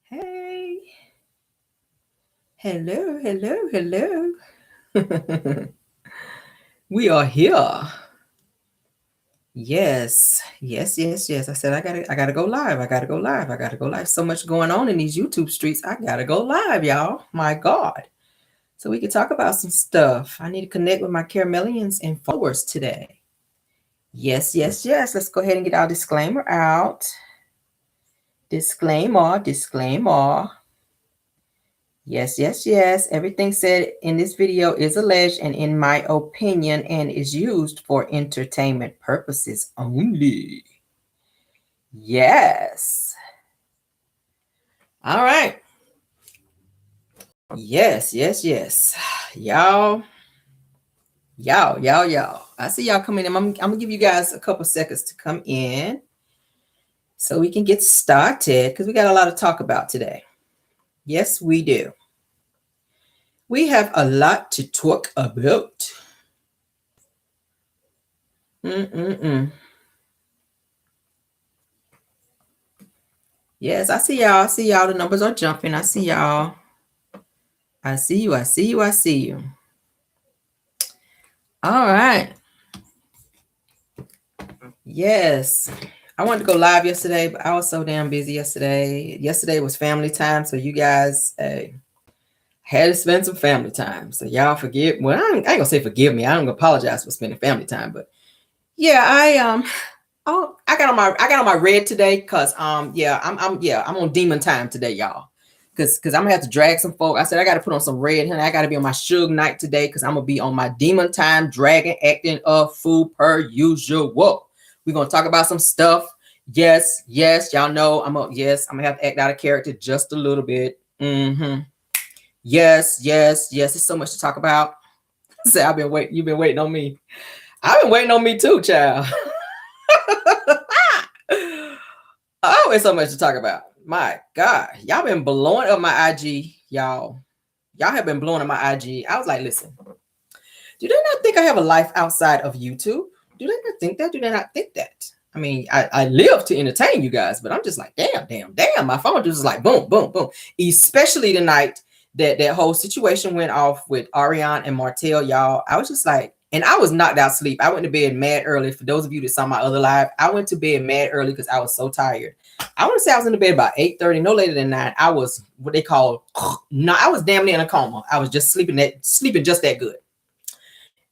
Hey. Hello, hello, hello. We are here. Yes, yes, yes, yes. I said I gotta go live. I gotta go live. I gotta go live. So much going on in these YouTube streets. I gotta go live, y'all. My God. So we can talk about some stuff. I need to connect with my caramelians and followers today. Yes, yes, yes. Let's go ahead and get our disclaimer out. Disclaimer, disclaimer. Yes, yes, yes. Everything said in this video is alleged and in my opinion and is used for entertainment purposes only. Yes. All right. Yes, yes, yes. Y'all. I see y'all coming in. I'm gonna give you guys a couple seconds to come in so we can get started because we got a lot to talk about today. Yes, we do. We have a lot to talk about. Yes, I see y'all. I see y'all. The numbers are jumping. I see y'all. I see you. I see you. I see you. All right. Yes. I wanted to go live yesterday, but I was so damn busy yesterday. Yesterday was family time, so you guys had to spend some family time. So y'all forgive. Well, I ain't gonna say forgive me. I don't apologize for spending family time, but yeah, I got on my red today because I'm on demon time today, y'all. Cause I'm gonna have to drag some folk. I said I gotta put on some red, honey. I gotta be on my Suge night today because I'm gonna be on my demon time, dragging, acting a fool per usual. We're gonna talk about some stuff. Yes, y'all know I'm gonna have to act out of character just a little bit. Yes. It's so much to talk about. Say you've been waiting on me. I've been waiting on me too, child. Oh, it's so much to talk about. My God, y'all been blowing up my IG, y'all. Y'all have been blowing up my IG. I was like, listen, do they not think I have a life outside of YouTube? Do they not think that? Do they not think that? I mean, I live to entertain you guys, but I'm just like, damn. My phone just was like, boom, boom, boom. Especially tonight that whole situation went off with Ariane and Martel, y'all. I was just like, and I was knocked out sleep. I went to bed mad early. For those of you that saw my other live, I went to bed mad early because I was so tired. I want to say I was in the bed about 8:30, no later than 9. I was what they call, no, I was damn near in a coma. I was just sleeping just that good.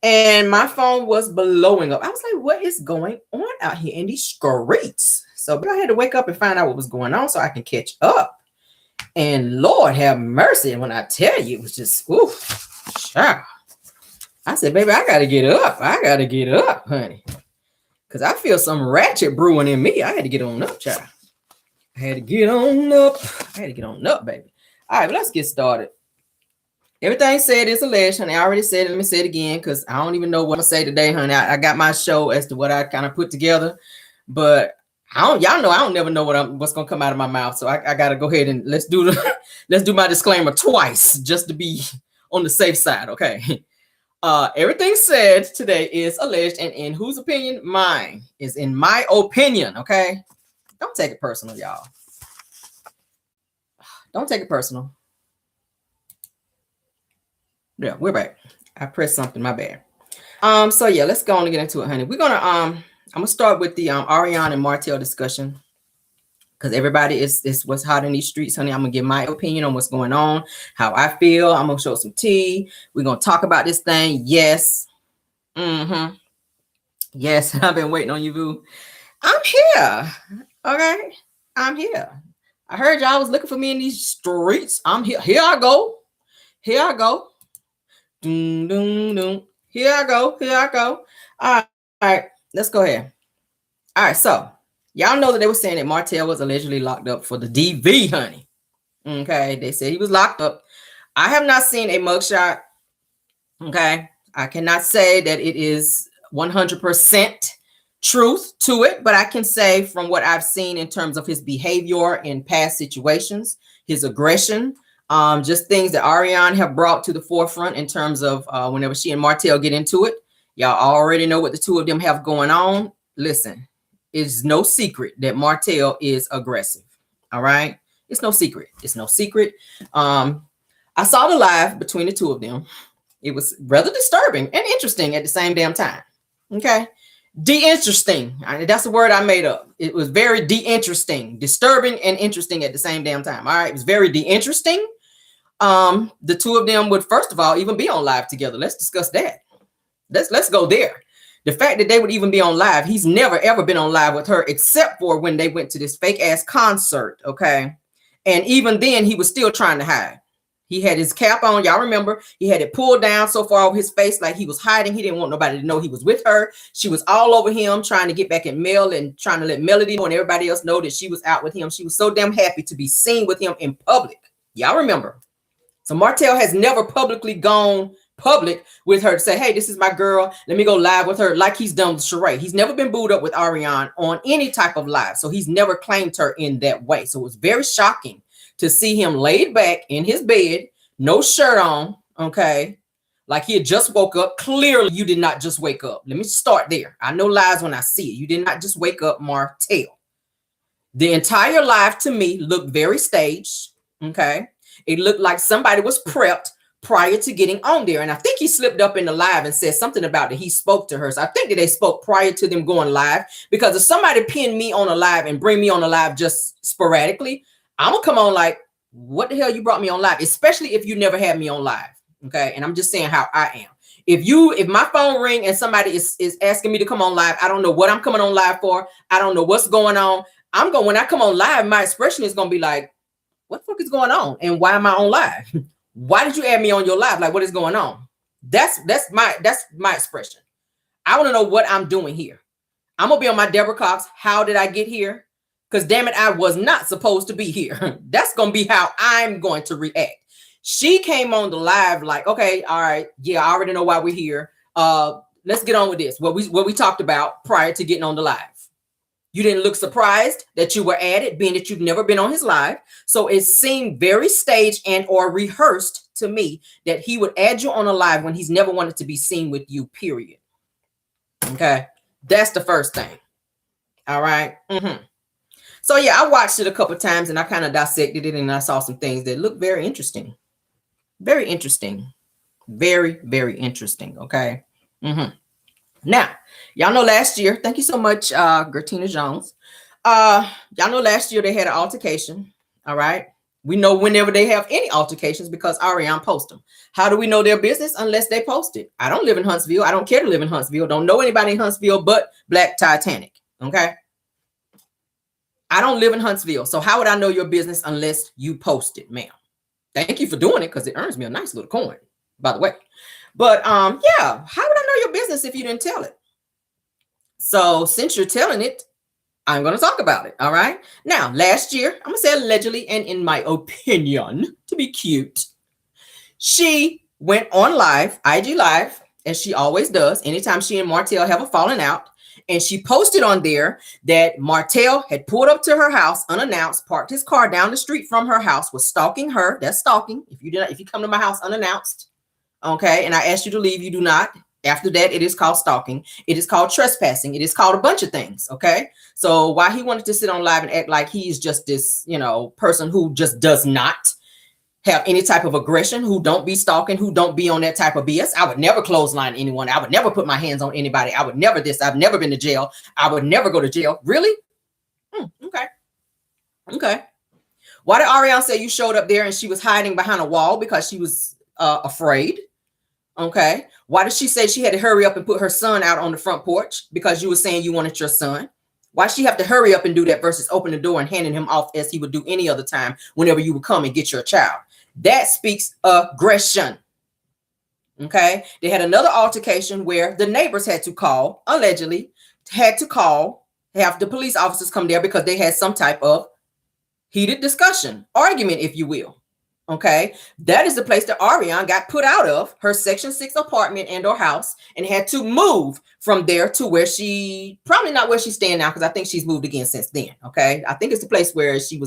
And my phone was blowing up. I was like, what is going on out here in these streets? So I had to wake up and find out what was going on so I can catch up. And Lord have mercy. When I tell you, it was just, child. I said, baby, I got to get up. Honey. Because I feel some ratchet brewing in me. I had to get on up, child. I had to get on up, baby. All right, let's get started. Everything said is alleged, honey. I already said it. Let me say it again because I don't even know what to say today, honey. I got my show as to what I kind of put together, but y'all know I don't never know what's gonna come out of my mouth. So I gotta go ahead and let's do my disclaimer twice just to be on the safe side, okay? Everything said today is alleged, and in whose opinion? Mine. Is in my opinion, okay? Don't take it personal, y'all. Don't take it personal. Yeah, we're back. I pressed something, my bad. So yeah, let's go on and get into it, honey. We're gonna I'm gonna start with the Ariane and Martel discussion. Because everybody is what's hot in these streets, honey. I'm gonna give my opinion on what's going on, how I feel. I'm gonna show some tea. We're gonna talk about this thing. Yes. Yes, I've been waiting on you, boo. I'm here. Okay. I'm here. I heard y'all was looking for me in these streets. I'm here. Here I go. Doom, doom, doom. Here I go. All right. Let's go ahead. All right. So y'all know that they were saying that Martel was allegedly locked up for the DV, honey. Okay. They said he was locked up. I have not seen a mugshot. Okay. I cannot say that it is 100% truth to it, but I can say from what I've seen in terms of his behavior in past situations, his aggression, just things that Ariane have brought to the forefront in terms of whenever she and Martel get into it. Y'all already know what the two of them have going on. Listen, it's no secret that Martel is aggressive. All right. It's no secret. It's no secret. I saw the live between the two of them. It was rather disturbing and interesting at the same damn time. Okay. De-interesting. That's the word I made up. It was very de-interesting, disturbing and interesting at the same damn time. All right. It was very de-interesting. The two of them would, first of all, even be on live together. Let's discuss that. Let's go there. The fact that they would even be on live, he's never ever been on live with her except for when they went to this fake ass concert. Okay. And even then he was still trying to hide. He had his cap on. Y'all remember he had it pulled down so far over his face, like he was hiding. He didn't want nobody to know he was with her. She was all over him trying to get back at Mel and trying to let Melody know and everybody else know that she was out with him. She was so damn happy to be seen with him in public. Y'all remember. So Martell has never publicly gone public with her to say, hey, this is my girl. Let me go live with her like he's done with Sheree. He's never been booed up with Ariane on any type of live. So he's never claimed her in that way. So it was very shocking to see him laid back in his bed, no shirt on, okay? Like he had just woke up. Clearly, you did not just wake up. Let me start there. I know lies when I see it. You did not just wake up, Martell. The entire live to me looked very staged, okay? It looked like somebody was prepped prior to getting on there. And I think he slipped up in the live and said something about it. He spoke to her. So I think that they spoke prior to them going live, because if somebody pinned me on a live and bring me on a live just sporadically, I'm going to come on like, what the hell you brought me on live, especially if you never had me on live. Okay. And I'm just saying how I am. If my phone ring and somebody is asking me to come on live, I don't know what I'm coming on live for. I don't know what's going on. When I come on live, my expression is going to be like, what the fuck is going on? And why am I on live? Why did you add me on your live? Like, what is going on? That's my expression. I want to know what I'm doing here. I'm going to be on my Deborah Cox. How did I get here? Because damn it, I was not supposed to be here. That's going to be how I'm going to react. She came on the live like, okay, all right. Yeah, I already know why we're here. Let's get on with this. What we talked about prior to getting on the live. You didn't look surprised that you were added, being that you've never been on his live. So it seemed very staged and or rehearsed to me that he would add you on a live when he's never wanted to be seen with you, period. Okay. That's the first thing. All right. So yeah, I watched it a couple of times and I kind of dissected it and I saw some things that looked very interesting. Very interesting. Very, very interesting. Okay. Now, y'all know last year, thank you so much, Gertina Jones. Y'all know last year they had an altercation. All right. We know whenever they have any altercations because Ariane posts them. How do we know their business? Unless they post it. I don't live in Huntsville. I don't care to live in Huntsville. Don't know anybody in Huntsville but Black Titanic. Okay. I don't live in Huntsville. So how would I know your business unless you post it, ma'am? Thank you for doing it because it earns me a nice little coin, by the way. But yeah, how would I know your business if you didn't tell it? So since you're telling it, I'm going to talk about it. All right. Now, last year, I'm going to say allegedly, and in my opinion, to be cute, she went on live, IG live, as she always does. Anytime she and Martell have a falling out. And she posted on there that Martell had pulled up to her house unannounced, parked his car down the street from her house, was stalking her. That's stalking. If you come to my house unannounced, okay, and I asked you to leave, you do not. After that, it is called stalking. It is called trespassing. It is called a bunch of things, okay? So why he wanted to sit on live and act like he's just this, person who just does not have any type of aggression, who don't be stalking, who don't be on that type of BS. I would never clothesline anyone. I would never put my hands on anybody. I would never this. I've never been to jail. I would never go to jail. Really? Okay. Why did Ariane say you showed up there and she was hiding behind a wall because she was afraid? Okay. Why did she say she had to hurry up and put her son out on the front porch because you were saying you wanted your son? Why she have to hurry up and do that versus open the door and handing him off as he would do any other time whenever you would come and get your child? That speaks aggression. Okay. They had another altercation where the neighbors had to call, allegedly, have the police officers come there because they had some type of heated discussion, argument, if you will. Okay. That is the place that Ariane got put out of her Section 6 apartment and or house and had to move from there to where probably not where she's staying now, because I think she's moved again since then. Okay. I think it's the place where she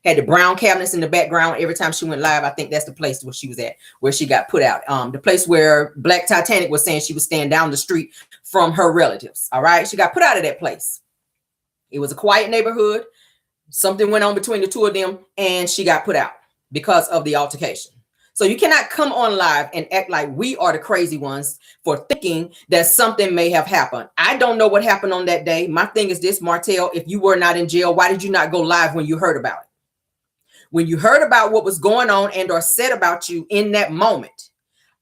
had the brown cabinets in the background. Every time she went live, I think that's the place where she was at, where she got put out. The place where Black Titanic was saying she was staying down the street from her relatives. All right. She got put out of that place. It was a quiet neighborhood. Something went on between the two of them and she got put out because of the altercation. So you cannot come on live and act like we are the crazy ones for thinking that something may have happened. I don't know what happened on that day. My thing is this, Martell, if you were not in jail, why did you not go live when you heard about it? When you heard about what was going on and or said about you in that moment.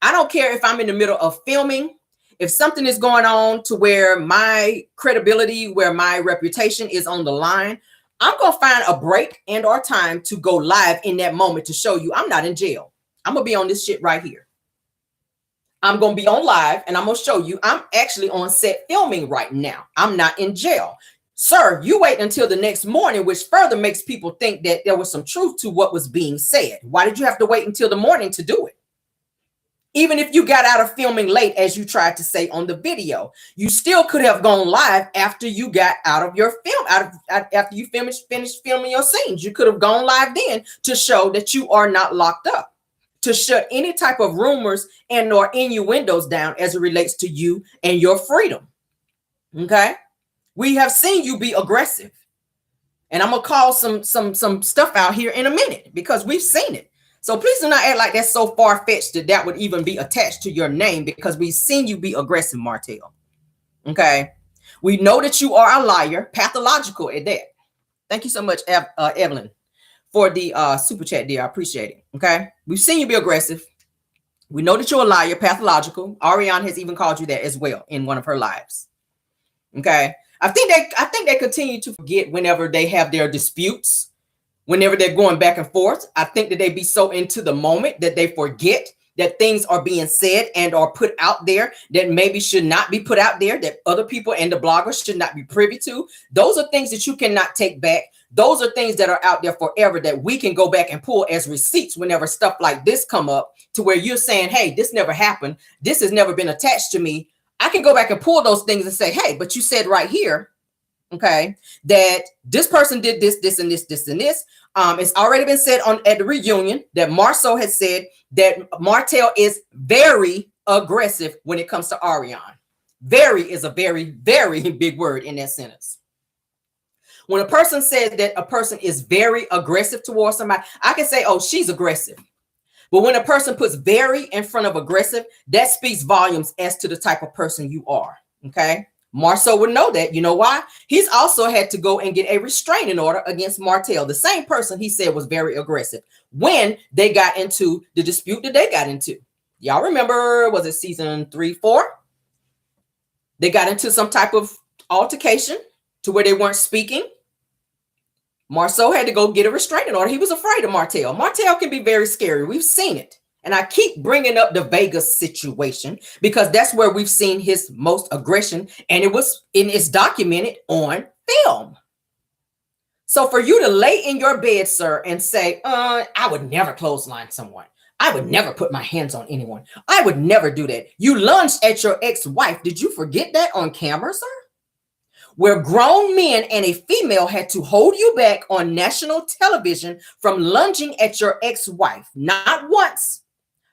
I don't care if I'm in the middle of filming. If something is going on to where my credibility, where my reputation is on the line, I'm going to find a break and or time to go live in that moment to show you I'm not in jail. I'm going to be on this shit right here. I'm going to be on live and I'm going to show you I'm actually on set filming right now. I'm not in jail. Sir, you wait until the next morning, which further makes people think that there was some truth to what was being said. Why did you have to wait until the morning to do it? Even if you got out of filming late, as you tried to say on the video, you still could have gone live after you got out of your film, after you finished filming your scenes. You could have gone live then to show that you are not locked up, to shut any type of rumors and or innuendos down as it relates to you and your freedom. Okay, we have seen you be aggressive, and I'm gonna call some stuff out here in a minute because we've seen it. So please do not act like that's so far-fetched that that would even be attached to your name, because we've seen you be aggressive, Martell. Okay. We know that you are a liar, pathological at that. Thank you so much, Evelyn, for the super chat, dear. I appreciate it. Okay. We've seen you be aggressive. We know that you're a liar, pathological. Ariane has even called you that as well in one of her lives. Okay. I think they continue to forget whenever they have their disputes. Whenever they're going back and forth, I think that they be so into the moment that they forget that things are being said and are put out there that maybe should not be put out there, that other people and the bloggers should not be privy to. Those are things that you cannot take back. Those are things that are out there forever that we can go back and pull as receipts whenever stuff like this come up, to where you're saying, hey, this never happened. This has never been attached to me. I can go back and pull those things and say, hey, but you said right here, okay, that this person did this, this, and this, this, and this. It's already been said at the reunion that Marsau has said that Martell is very aggressive when it comes to Ariane. Very is a very, very big word in that sentence. When a person says that a person is very aggressive towards somebody, I can say, oh, she's aggressive. But when a person puts very in front of aggressive, that speaks volumes as to the type of person you are. Okay. Marsau would know that. You know why? He's also had to go and get a restraining order against Martell, the same person he said was very aggressive when they got into the dispute that they got into. Y'all remember, was it season 3, 4? They got into some type of altercation to where they weren't speaking. Marsau had to go get a restraining order. He was afraid of Martell. Martell can be very scary. We've seen it. And I keep bringing up the Vegas situation because that's where we've seen his most aggression, and it's documented on film. So for you to lay in your bed, sir, and say, I would never clothesline someone. I would never put my hands on anyone. I would never do that. You lunged at your ex-wife. Did you forget that on camera, sir? Where grown men and a female had to hold you back on national television from lunging at your ex-wife, not once,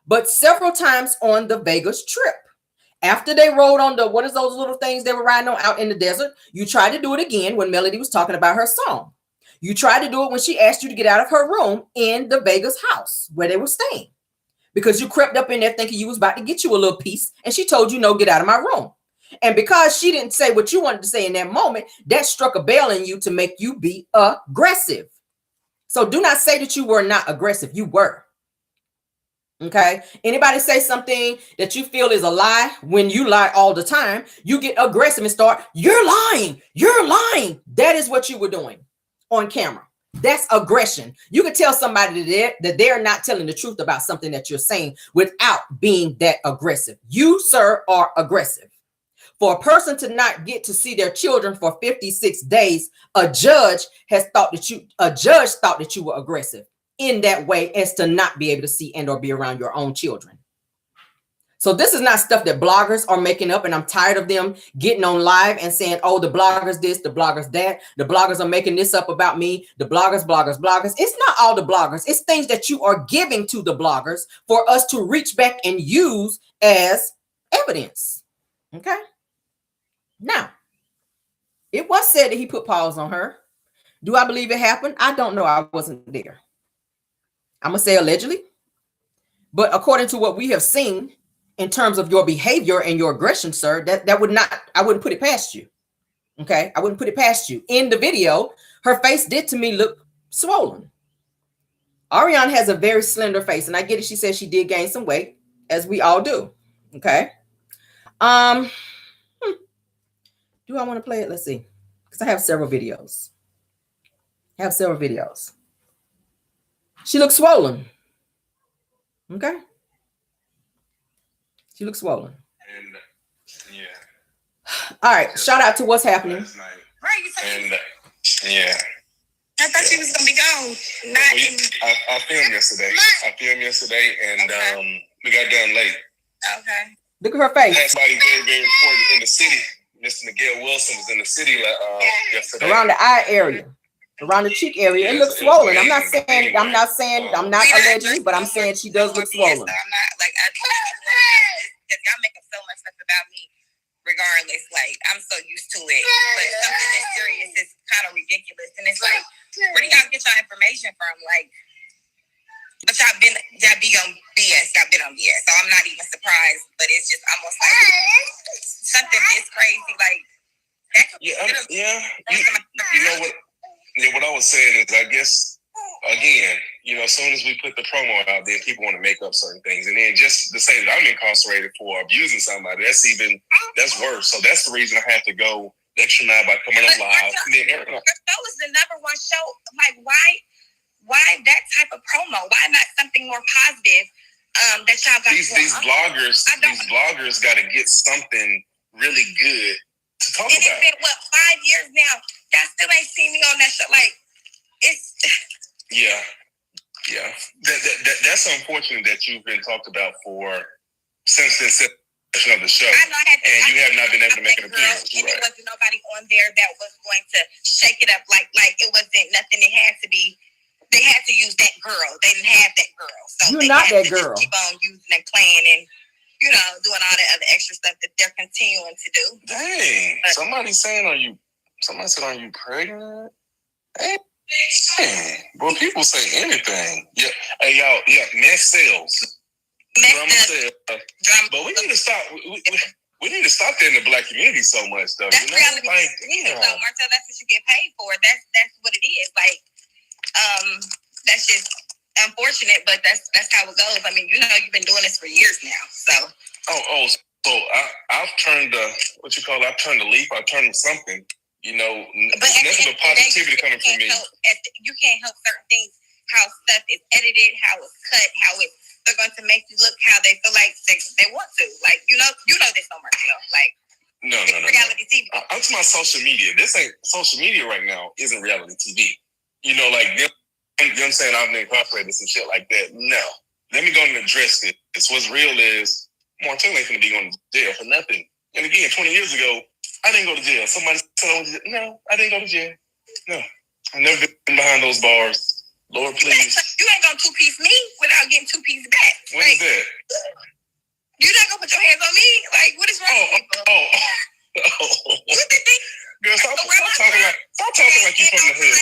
but several times on the Vegas trip. After they rode on the, what is those little things they were riding on out in the desert? You tried to do it again when Melody was talking about her song. You tried to do it when she asked you to get out of her room in the Vegas house where they were staying, because you crept up in there thinking you was about to get you a little piece, and she told you, no, get out of my room. And because she didn't say what you wanted to say in that moment, that struck a bell in you to make you be aggressive. So do not say that you were not aggressive. You were. Okay. Anybody say something that you feel is a lie, when you lie all the time, you get aggressive and start, you're lying. You're lying. That is what you were doing on camera. That's aggression. You can tell somebody that they're not telling the truth about something that you're saying without being that aggressive. You, sir, are aggressive. For a person to not get to see their children for 56 days, a judge thought that you were aggressive in that way, as to not be able to see and or be around your own children. So this is not stuff that bloggers are making up, and I'm tired of them getting on live and saying, oh, the bloggers this, the bloggers that, the bloggers are making this up about me, the bloggers. It's not all the bloggers. It's things that you are giving to the bloggers for us to reach back and use as evidence. Okay. Now, it was said that he put paws on her. Do I believe it happened? I don't know. I wasn't there. I'm gonna say allegedly, but according to what we have seen in terms of your behavior and your aggression, sir, that would not, I wouldn't put it past you. Okay, I wouldn't put it past you. In the video, her face did to me look swollen. Ariane has a very slender face, and I get it. She says she did gain some weight, as we all do. Okay. Do I want to play it? Let's see, because I have several videos. She looks swollen. Okay. She looks swollen. And yeah. All right. Shout out to what's happening. Right. And yeah. I thought she was gonna be gone. I filmed yesterday. And we got done late. Okay. Look at her face. Somebody very, very important in the city. Mr. Miguel Wilson was in the city yesterday. Around the eye area, around the cheek area. It looks swollen. I'm not saying, I'm not alleging, but I'm saying she does look swollen. I'm not like, because y'all make up so much stuff about me. Regardless, like I'm so used to it, but something that's serious is kind of ridiculous, and it's like, where do y'all get your information from? Like, but y'all be on BS. Y'all been on BS, so I'm not even surprised. But it's just almost like something this crazy, like that. You know what? Yeah, what I was saying is, I guess again, as soon as we put the promo out there, people want to make up certain things, and then just to say that I'm incarcerated for abusing somebody, that's worse. So that's the reason I have to go the extra mile by coming up live. Your show is the number one show. Like, why that type of promo? Why not something more positive? That y'all got. These bloggers got to get something really good to talk about. It's been 5 years now. Y'all still ain't seen me on that show. Like, it's. Yeah. That's unfortunate that you've been talked about since the inception of the show, and you have not been able to make an appearance. And there wasn't nobody on there that was going to shake it up. Like it wasn't nothing. It had to be. They had to use that girl. They didn't have that girl, so you're they not had that to girl. Just keep on using and playing and doing all that other extra stuff that they're continuing to do. Dang! Somebody said, "Are you pregnant?" Hey. Well, people say anything. Yeah. Hey, y'all. Yeah, mess sells. Drama sells. But we need to stop. We need to stop that in the black community so much, though. That's reality. Martell, that's what you get paid for. That's what it is. Like, that's just unfortunate, but that's how it goes. I mean, you've been doing this for years now, so. So I've turned I've turned a leaf. I've turned something. But nothing but positivity coming from me. You can't help certain things, how stuff is edited, how it's cut, how they're going to make you look how they feel like they want to. Like, you know this on Martell. Like, no. Reality TV. I'm talking about social media. This ain't social media right now. Isn't reality TV. Like them saying I've been incarcerated and shit like that. No. Let me go and address this. What's real is Martell ain't going to be going to jail for nothing. And again, 20 years ago, I didn't go to jail. Somebody said I went to jail. No, I didn't go to jail. No. I've never been behind those bars. Lord, please. You ain't gonna two-piece me without getting two pieces back. What is that? You're not gonna put your hands on me? Like, what is wrong with people? What the thing? Girl, stop talking like you from the hood.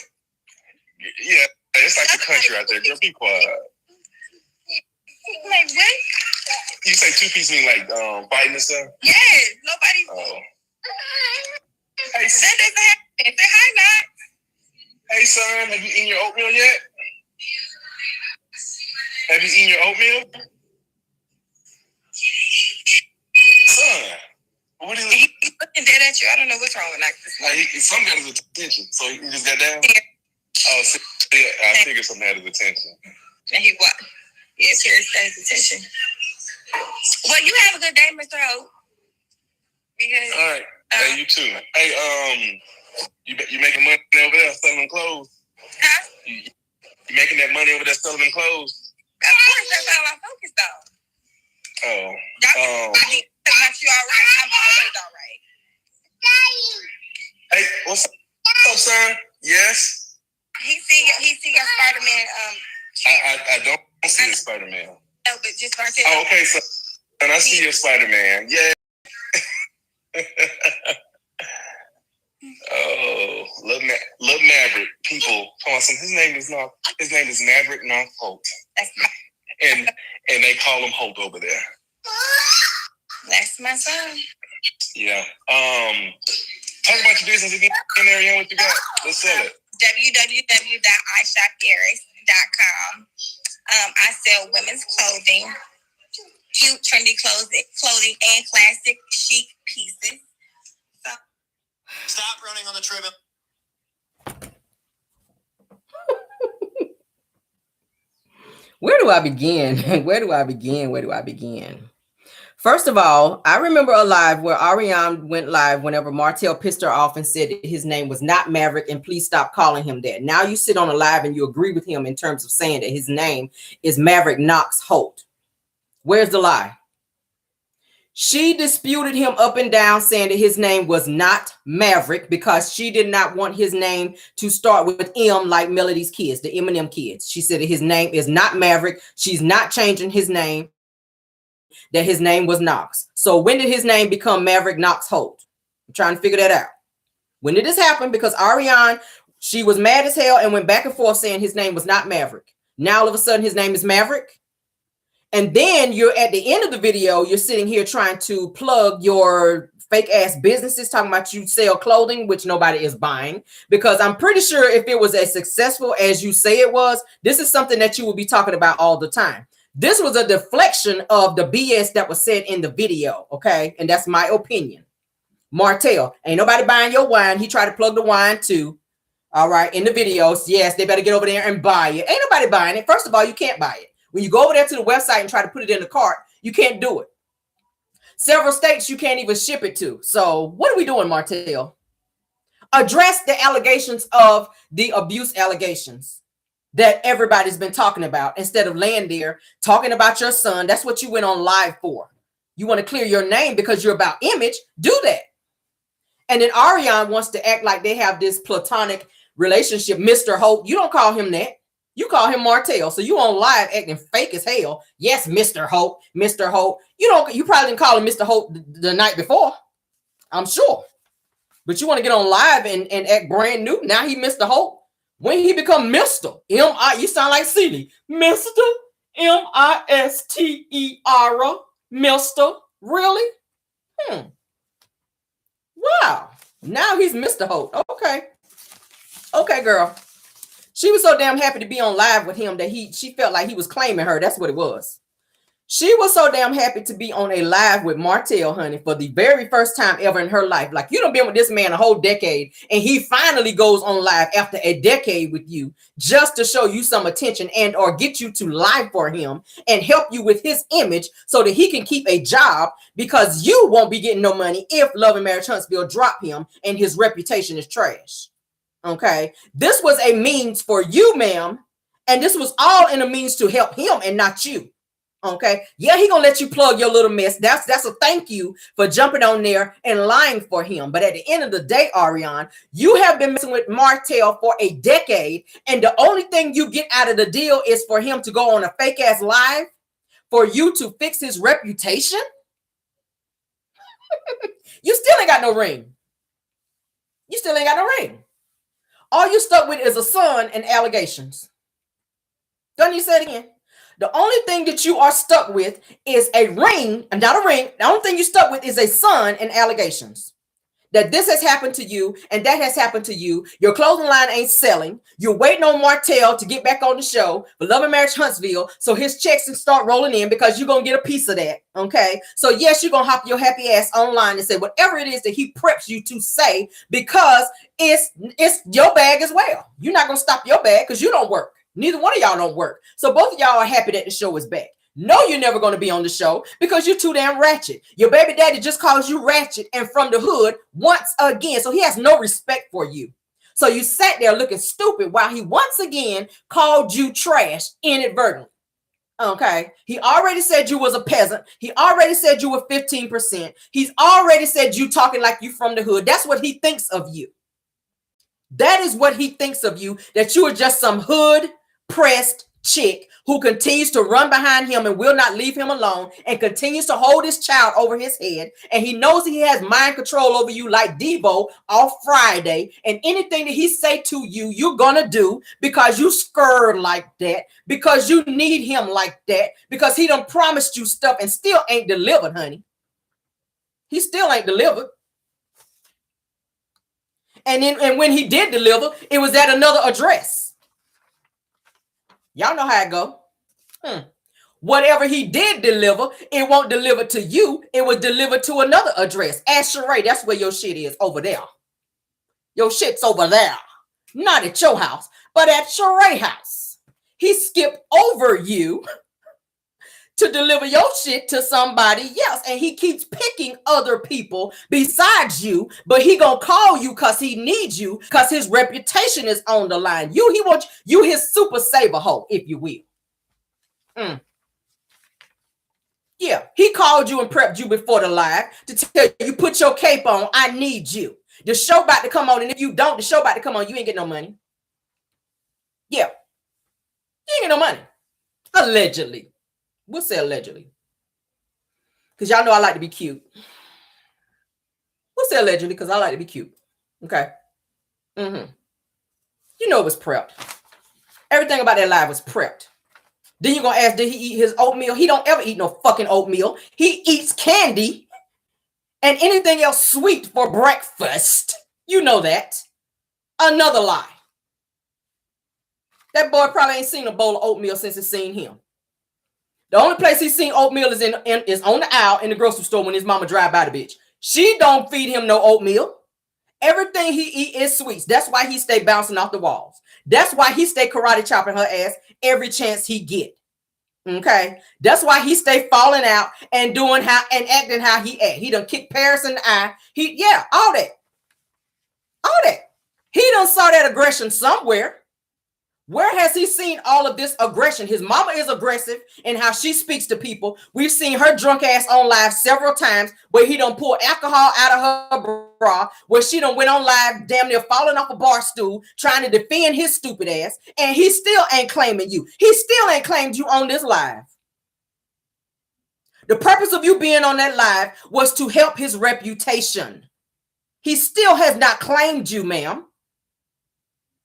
Yeah, it's like the country out there. Girl, be quiet. Like, what? You say two-piece mean like fighting and stuff? Yes, nobody's... Hey, say hi, Matt. Hey, son, have you eaten your oatmeal yet? Have you eaten your oatmeal? Son, what is it? He's looking dead at you. I don't know what's wrong with that. Some got his attention, so he just got down? Yeah. Oh, see, I figured something had his attention. And he what? Yes, here's his attention. Well, you have a good day, Mr. Hope. Because, all right. Hey, you too. Hey, you making money over there selling clothes? Huh? You making that money over there selling clothes? Of course, that's all I'm focused on. Oh. About you all right. I'm always all right. Hey, what's up, son? Yes? He see your Spider-Man. I don't see your Spider-Man. No, but just Martell. Oh, okay, so and I see your Spider-Man. Yeah. Oh, Lil Maverick. People call him. His name is Maverick, not Holt. and they call him Holt over there. That's my son. Yeah. Talk about your business again, Ariane. What you got? Let's sell it. www.ishoparis.com. I sell women's clothing, cute, trendy clothing, and classic chic pieces. So. Stop running on the treadmill. Where do I begin? Where do I begin? First of all, I remember a live where Ariane went live whenever Martell pissed her off and said that his name was not Maverick and please stop calling him that. Now you sit on a live and you agree with him in terms of saying that his name is Maverick Knox Holt. Where's the lie? She disputed him up and down, saying that his name was not Maverick because she did not want his name to start with M like Melody's kids, the Eminem kids. She said that his name is not Maverick. She's not changing his name, that his name was Knox. So when did his name become Maverick Knox Holt? I'm trying to figure that out. When did this happen? Because Ariane, she was mad as hell and went back and forth saying his name was not Maverick. Now all of a sudden his name is Maverick. And then you're at the end of the video, you're sitting here trying to plug your fake ass businesses, talking about you sell clothing, which nobody is buying, because I'm pretty sure if it was as successful as you say it was, this is something that you will be talking about all the time. This was a deflection of the BS that was said in the video. Okay. And that's my opinion. Martell, ain't nobody buying your wine. He tried to plug the wine too. All right. In the videos. Yes. They better get over there and buy it. Ain't nobody buying it. First of all, you can't buy it. When you go over there to the website and try to put it in the cart, you can't do it. Several states you can't even ship it to. So what are we doing, Martell? Address the allegations of the abuse allegations that everybody's been talking about instead of laying there talking about your son. That's what you went on live for. You want to clear your name because you're about image. Do that. And then Ariane wants to act like they have this platonic relationship. Mr. Holt, you don't call him that. You call him Martell. So you on live acting fake as hell. Yes, Mr. Holt, Mr. Holt. You probably didn't call him Mr. Holt the night before. I'm sure. But you want to get on live and act brand new. Now he Mr. Holt. When he become Mr. M-I, you sound like Celie. Mr. M-I-S-T-E-R. Mr. Really? Wow. Now he's Mr. Holt. Okay. Okay, girl. She was so damn happy to be on live with him that she felt like he was claiming her. That's what it was. She was so damn happy to be on a live with Martell, honey, for the very first time ever in her life. Like, you done been with this man a whole decade, and he finally goes on live after a decade with you just to show you some attention and or get you to live for him and help you with his image so that he can keep a job, because you won't be getting no money if Love and Marriage Huntsville drop him and his reputation is trash. Okay, this was a means for you, ma'am, and this was all in a means to help him and not you. Okay, yeah, he gonna let you plug your little mess. That's a thank you for jumping on there and lying for him. But at the end of the day, Ariane, you have been messing with Martell for a decade, and the only thing you get out of the deal is for him to go on a fake ass live for you to fix his reputation. You still ain't got no ring. You still ain't got no ring. All you stuck with is a son and allegations. Don't you say it again? The only thing that you are stuck with is a ring, and not a ring. The only thing you stuck with is a son and allegations. That this has happened to you and that has happened to you. Your clothing line ain't selling. You're waiting on Martell to get back on the show for Love and Marriage Huntsville so his checks can start rolling in, because you're going to get a piece of that, okay? So yes, you're going to hop your happy ass online and say whatever it is that he preps you to say, because it's your bag as well. You're not going to stop your bag because you don't work. Neither one of y'all don't work. So both of y'all are happy that the show is back. No, you're never going to be on the show because you're too damn ratchet. Your baby daddy just calls you ratchet and from the hood once again. So he has no respect for you. So you sat there looking stupid while he once again called you trash inadvertently. Okay. He already said you was a peasant. He already said you were 15%. He's already said you talking like you from the hood. That's what he thinks of you. That is what he thinks of you, that you are just some hood pressed chick who continues to run behind him and will not leave him alone and continues to hold his child over his head. And he knows he has mind control over you like Devo off Friday. And anything that he say to you, you're going to do because you scared like that, because you need him like that, because he done promised you stuff and still ain't delivered, honey. He still ain't delivered. And when he did deliver, it was at another address. Y'all know how it go. Whatever he did deliver, it won't deliver to you. It was delivered to another address. Ask Sheree, that's where your shit is, over there. Your shit's over there. Not at your house, but at Sheree's house. He skipped over you to deliver your shit to somebody else. And he keeps picking other people besides you, but he gonna call you because he needs you, because his reputation is on the line. He wants you his super saver hoe, if you will. Yeah, he called you and prepped you before the live to tell you, put your cape on, I need you. The show about to come on, and if you don't, the show about to come on, you ain't get no money. Yeah, you ain't get no money. Allegedly. We'll say allegedly. Because y'all know I like to be cute. We'll say allegedly because I like to be cute. Okay. You know it was prepped. Everything about that live was prepped. Then you're going to ask, did he eat his oatmeal? He don't ever eat no fucking oatmeal. He eats candy and anything else sweet for breakfast. You know that. Another lie. That boy probably ain't seen a bowl of oatmeal since he's seen him. The only place he's seen oatmeal is is on the aisle in the grocery store when his mama drive by the bitch. She don't feed him no oatmeal. Everything he eat is sweets. That's why he stay bouncing off the walls. That's why he stay karate chopping her ass every chance he get. Okay? That's why he stay falling out and doing acting how he act. He done kick Paris in the eye. All that. All that. He done saw that aggression somewhere. Where has he seen all of this aggression? His mama is aggressive in how she speaks to people. We've seen her drunk ass on live several times where he done pull alcohol out of her bra, where she done went on live damn near falling off a bar stool trying to defend his stupid ass, and he still ain't claiming you. He still ain't claimed you on this live. The purpose of you being on that live was to help his reputation. He still has not claimed you, ma'am.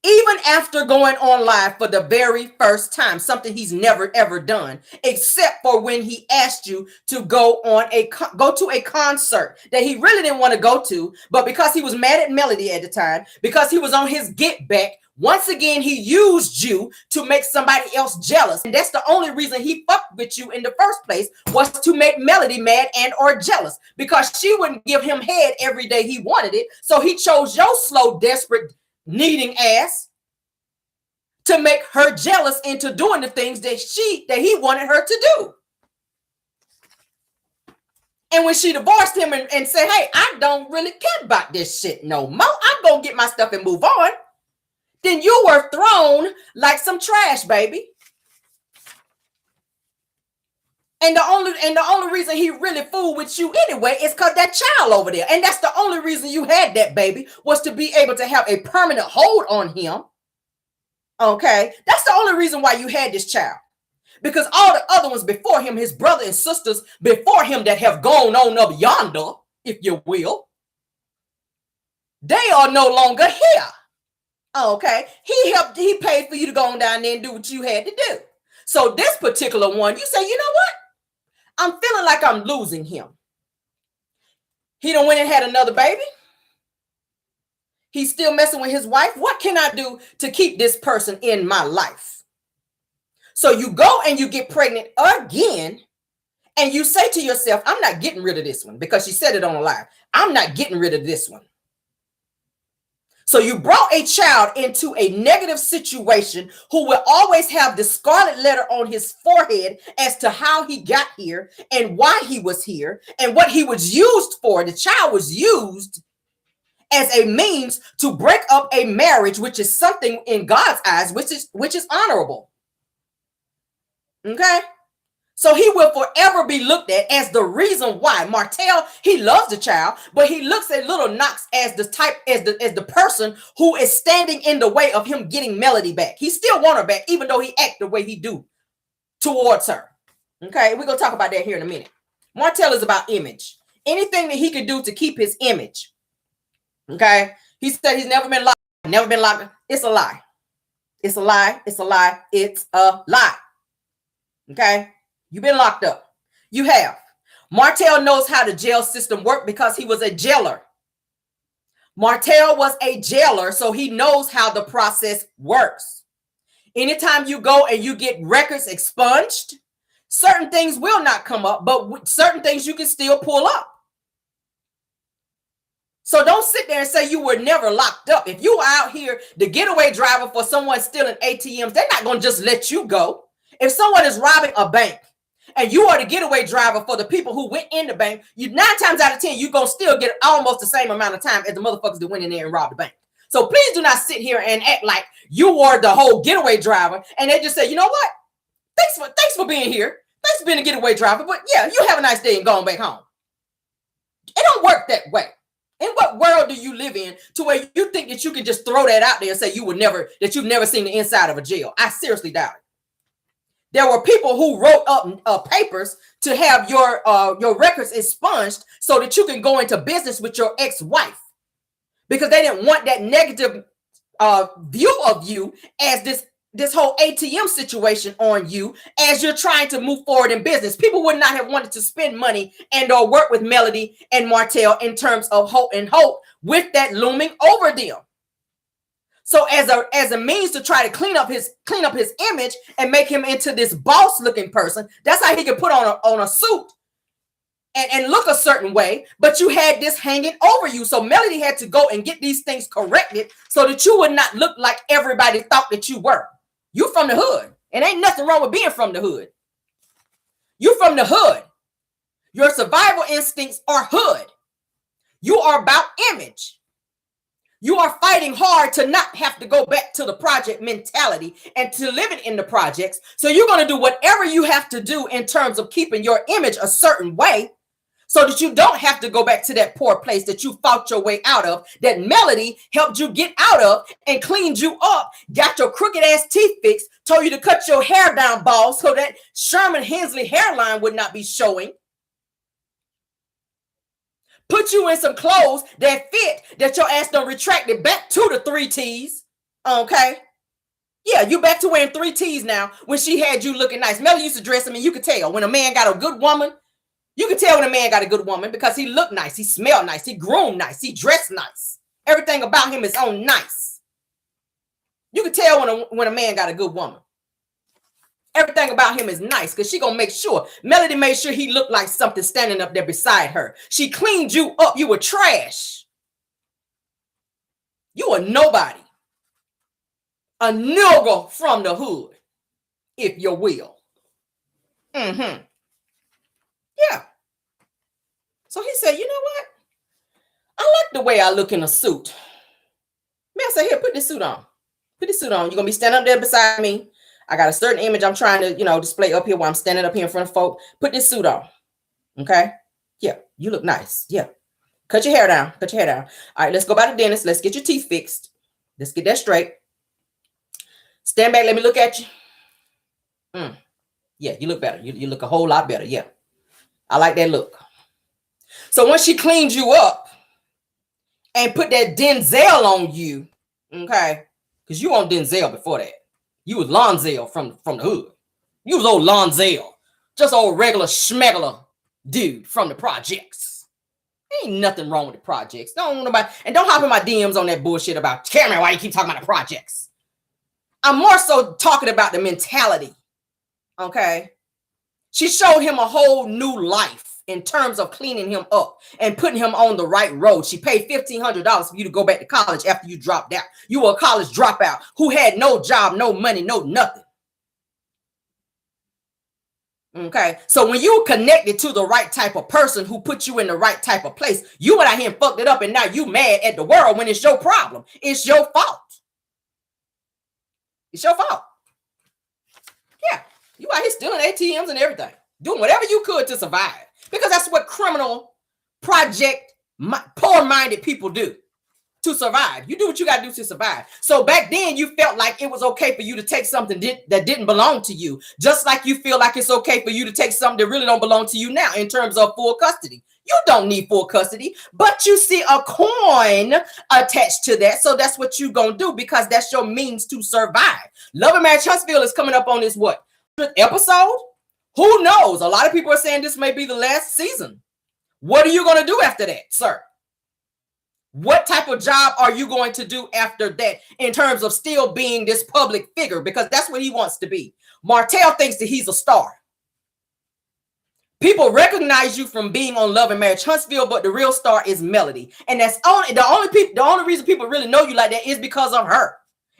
Even after going on live for the very first time, something he's never ever done, except for when he asked you to go to a concert that he really didn't want to go to, but because he was mad at Melody at the time, because he was on his get back, once again he used you to make somebody else jealous, and that's the only reason he fucked with you in the first place, was to make Melody mad and or jealous, because she wouldn't give him head every day he wanted it, so he chose your slow, desperate, needing ass to make her jealous into doing the things that he wanted her to do. And when she divorced him and said, hey, I don't really care about this shit no more, I'm gonna get my stuff and move on, then you were thrown like some trash, baby. And the only reason he really fooled with you anyway is because that child over there. And that's the only reason you had that baby, was to be able to have a permanent hold on him. Okay? That's the only reason why you had this child. Because all the other ones before him, his brother and sisters before him that have gone on up yonder, if you will, they are no longer here. Okay? He paid for you to go on down there and do what you had to do. So this particular one, you say, you know what? I'm feeling like I'm losing him. He done went and had another baby. He's still messing with his wife. What can I do to keep this person in my life? So you go and you get pregnant again, and you say to yourself, I'm not getting rid of this one, because she said it on live. I'm not getting rid of this one. So you brought a child into a negative situation who will always have the scarlet letter on his forehead as to how he got here and why he was here and what he was used for. The child was used as a means to break up a marriage, which is something in God's eyes, which is honorable. Okay? So he will forever be looked at as the reason why. Martell, he loves the child, but he looks at little Knox as the person who is standing in the way of him getting Melody back. He still want her back, even though he act the way he do. towards her. Okay, we're gonna talk about that here in a minute. Martell is about image. Anything that he could do to keep his image. Okay, he said he's never been locked. Never been locked. It's a lie. It's a lie. It's a lie. It's a lie. Okay, you've been locked up. You have. Martell knows how the jail system works because he was a jailer. Martell was a jailer, so he knows how the process works. Anytime you go and you get records expunged, certain things will not come up, but certain things you can still pull up. So don't sit there and say you were never locked up. If you are out here, the getaway driver for someone stealing ATMs, they're not going to just let you go. If someone is robbing a bank and you are the getaway driver for the people who went in the bank, you 9 times out of 10, you're going to still get almost the same amount of time as the motherfuckers that went in there and robbed the bank. So please do not sit here and act like you were the whole getaway driver and they just say, you know what? Thanks for being here. Thanks for being a getaway driver. But yeah, you have a nice day and going back home. It don't work that way. In what world do you live in to where you think that you can just throw that out there and say you've never seen the inside of a jail? I seriously doubt it. There were people who wrote up papers to have your records expunged so that you can go into business with your ex-wife because they didn't want that negative view of you as this whole ATM situation on you as you're trying to move forward in business. People would not have wanted to spend money and or work with Melody and Martell in terms of hope with that looming over them. So as a means to try to clean up his image and make him into this boss looking person, that's how he could put on a suit and look a certain way, but you had this hanging over you. So Melody had to go and get these things corrected so that you would not look like everybody thought that you were. You from the hood. And ain't nothing wrong with being from the hood. You from the hood. Your survival instincts are hood. You are about image. You are fighting hard to not have to go back to the project mentality and to living in the projects. So you're going to do whatever you have to do in terms of keeping your image a certain way so that you don't have to go back to that poor place that you fought your way out of, that Melody helped you get out of and cleaned you up, got your crooked ass teeth fixed, told you to cut your hair down bald so that Sherman Hensley hairline would not be showing. Put you in some clothes that fit, that your ass done retracted back to the 3 T's. Okay? Yeah, you back to wearing 3 T's now when she had you looking nice. Melody used to dress him and you could tell when a man got a good woman. You could tell when a man got a good woman because he looked nice. He smelled nice. He groomed nice. He dressed nice. Everything about him is on nice. You could tell when a man got a good woman. Everything about him is nice because she gonna make sure. Melody made sure he looked like something standing up there beside her. She cleaned you up. You were trash. You were nobody. A nigga from the hood, if you will. Yeah. So he said, you know what? I like the way I look in a suit. Man, I said, here, put this suit on. Put this suit on. You're going to be standing up there beside me. I got a certain image I'm trying to, display up here while I'm standing up here in front of folk. Put this suit on. Okay? Yeah, you look nice. Yeah. Cut your hair down. Cut your hair down. All right, let's go by the dentist. Let's get your teeth fixed. Let's get that straight. Stand back. Let me look at you. Yeah, you look better. You look a whole lot better. Yeah. I like that look. So once she cleaned you up and put that Denzel on you, okay, because you on Denzel before that. You was Lonzel from the hood. You was old Lonzel. Just old regular schmegular dude from the projects. Ain't nothing wrong with the projects. Don't hop in my DMs on that bullshit about Cameron, why you keep talking about the projects. I'm more so talking about the mentality. Okay. She showed him a whole new life in terms of cleaning him up and putting him on the right road. She paid $1,500 for you to go back to college after you dropped out. You were a college dropout who had no job, no money, no nothing. Okay. So when you connected to the right type of person who put you in the right type of place, you went out here and fucked it up and now you mad at the world when it's your problem. It's your fault. It's your fault. Yeah. You out here stealing ATMs and everything. Doing whatever you could to survive. Because that's what criminal project poor-minded people do. to survive. You do what you got to do to survive. So back then you felt like it was okay for you to take something that didn't belong to you. Just like you feel like it's okay for you to take something that really don't belong to you now in terms of full custody. You don't need full custody, but you see a coin attached to that. So that's what you're going to do because that's your means to survive. Love and Marriage Huntsville is coming up on this what? Episode? Who knows? A lot of people are saying this may be the last season. What are you going to do after that, sir? What type of job are you going to do after that in terms of still being this public figure? Because that's what he wants to be. Martell thinks that he's a star. People recognize you from being on Love and Marriage Huntsville, but the real star is Melody. And that's the only reason people really know you like that is because of her.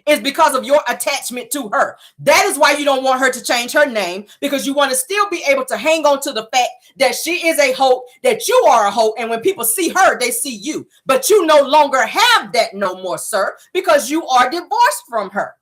It's because of your attachment to her. That is why you don't want her to change her name, because you want to still be able to hang on to the fact that she is a hoe, that you are a hoe, and when people see her, they see you. But you no longer have that no more, sir, because you are divorced from her.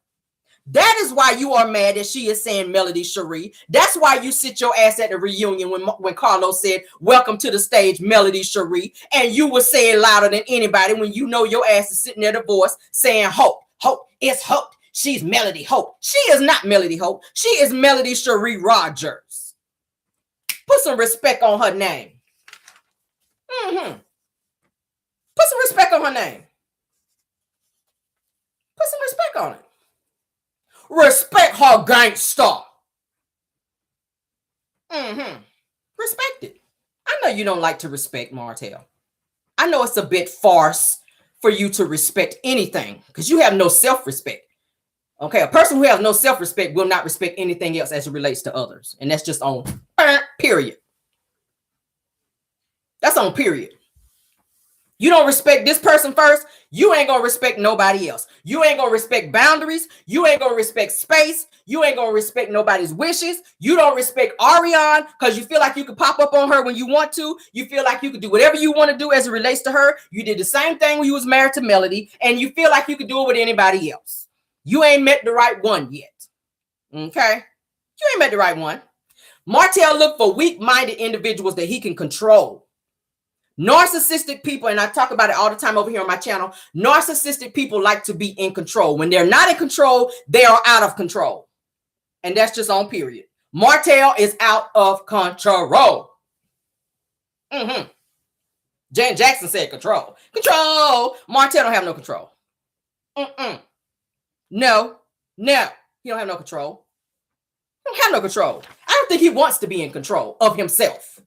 That is why you are mad that she is saying Melody Cherie. That's why you sit your ass at the reunion when Carlos said, "Welcome to the stage, Melody Cherie," and you were saying louder than anybody when you know your ass is sitting there divorced saying Hope. Hope, it's Hope. She's Melody Hope. She is not Melody Hope. She is Melody Cherie Rogers. Put some respect on her name. Put some respect on her name. Put some respect on it. Respect her gangster. Respect it. I know you don't like to respect Martell. I know it's a bit farce for you to respect anything because you have no self-respect. Okay, a person who has no self-respect will not respect anything else as it relates to others. And that's just on period. That's on period. You don't respect this person first, you ain't gonna respect nobody else. You ain't gonna respect boundaries. You ain't gonna respect space. You ain't gonna respect nobody's wishes. You don't respect Ariane because you feel like you can pop up on her when you want to. You feel like you can do whatever you want to do as it relates to her. You did the same thing when you was married to Melody, and you feel like you could do it with anybody else. You ain't met the right one yet. Okay? You ain't met the right one. Martell look for weak-minded individuals that he can control. Narcissistic people, and I talk about it all the time over here on my channel, narcissistic people like to be in control. When they're not in control, they are out of control. And that's just on period. Martell is out of control. Jan Jackson said control. Control. Martell don't have no control. No. He don't have no control. He don't have no control. I don't think he wants to be in control of himself.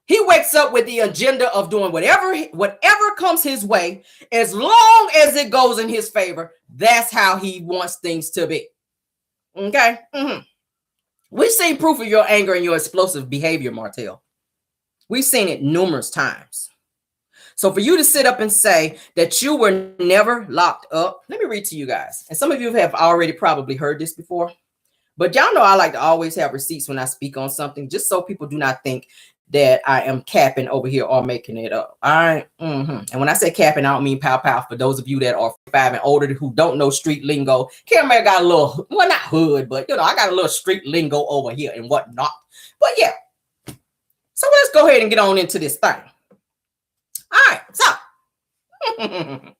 He wakes up with the agenda of doing whatever comes his way, as long as it goes in his favor. That's how he wants things to be. Okay? We've seen proof of your anger and your explosive behavior, Martell. We've seen it numerous times. So for you to sit up and say that you were never locked up, let me read to you guys. And some of you have already probably heard this before, but y'all know I like to always have receipts when I speak on something, just so people do not think that I am capping over here or making it up. All right. And when I say capping, I don't mean pow pow. For those of you that are 5 and older who don't know street lingo, Cameron got a little, well, not hood, but I got a little street lingo over here and whatnot. But yeah. So let's go ahead and get on into this thing. All right. So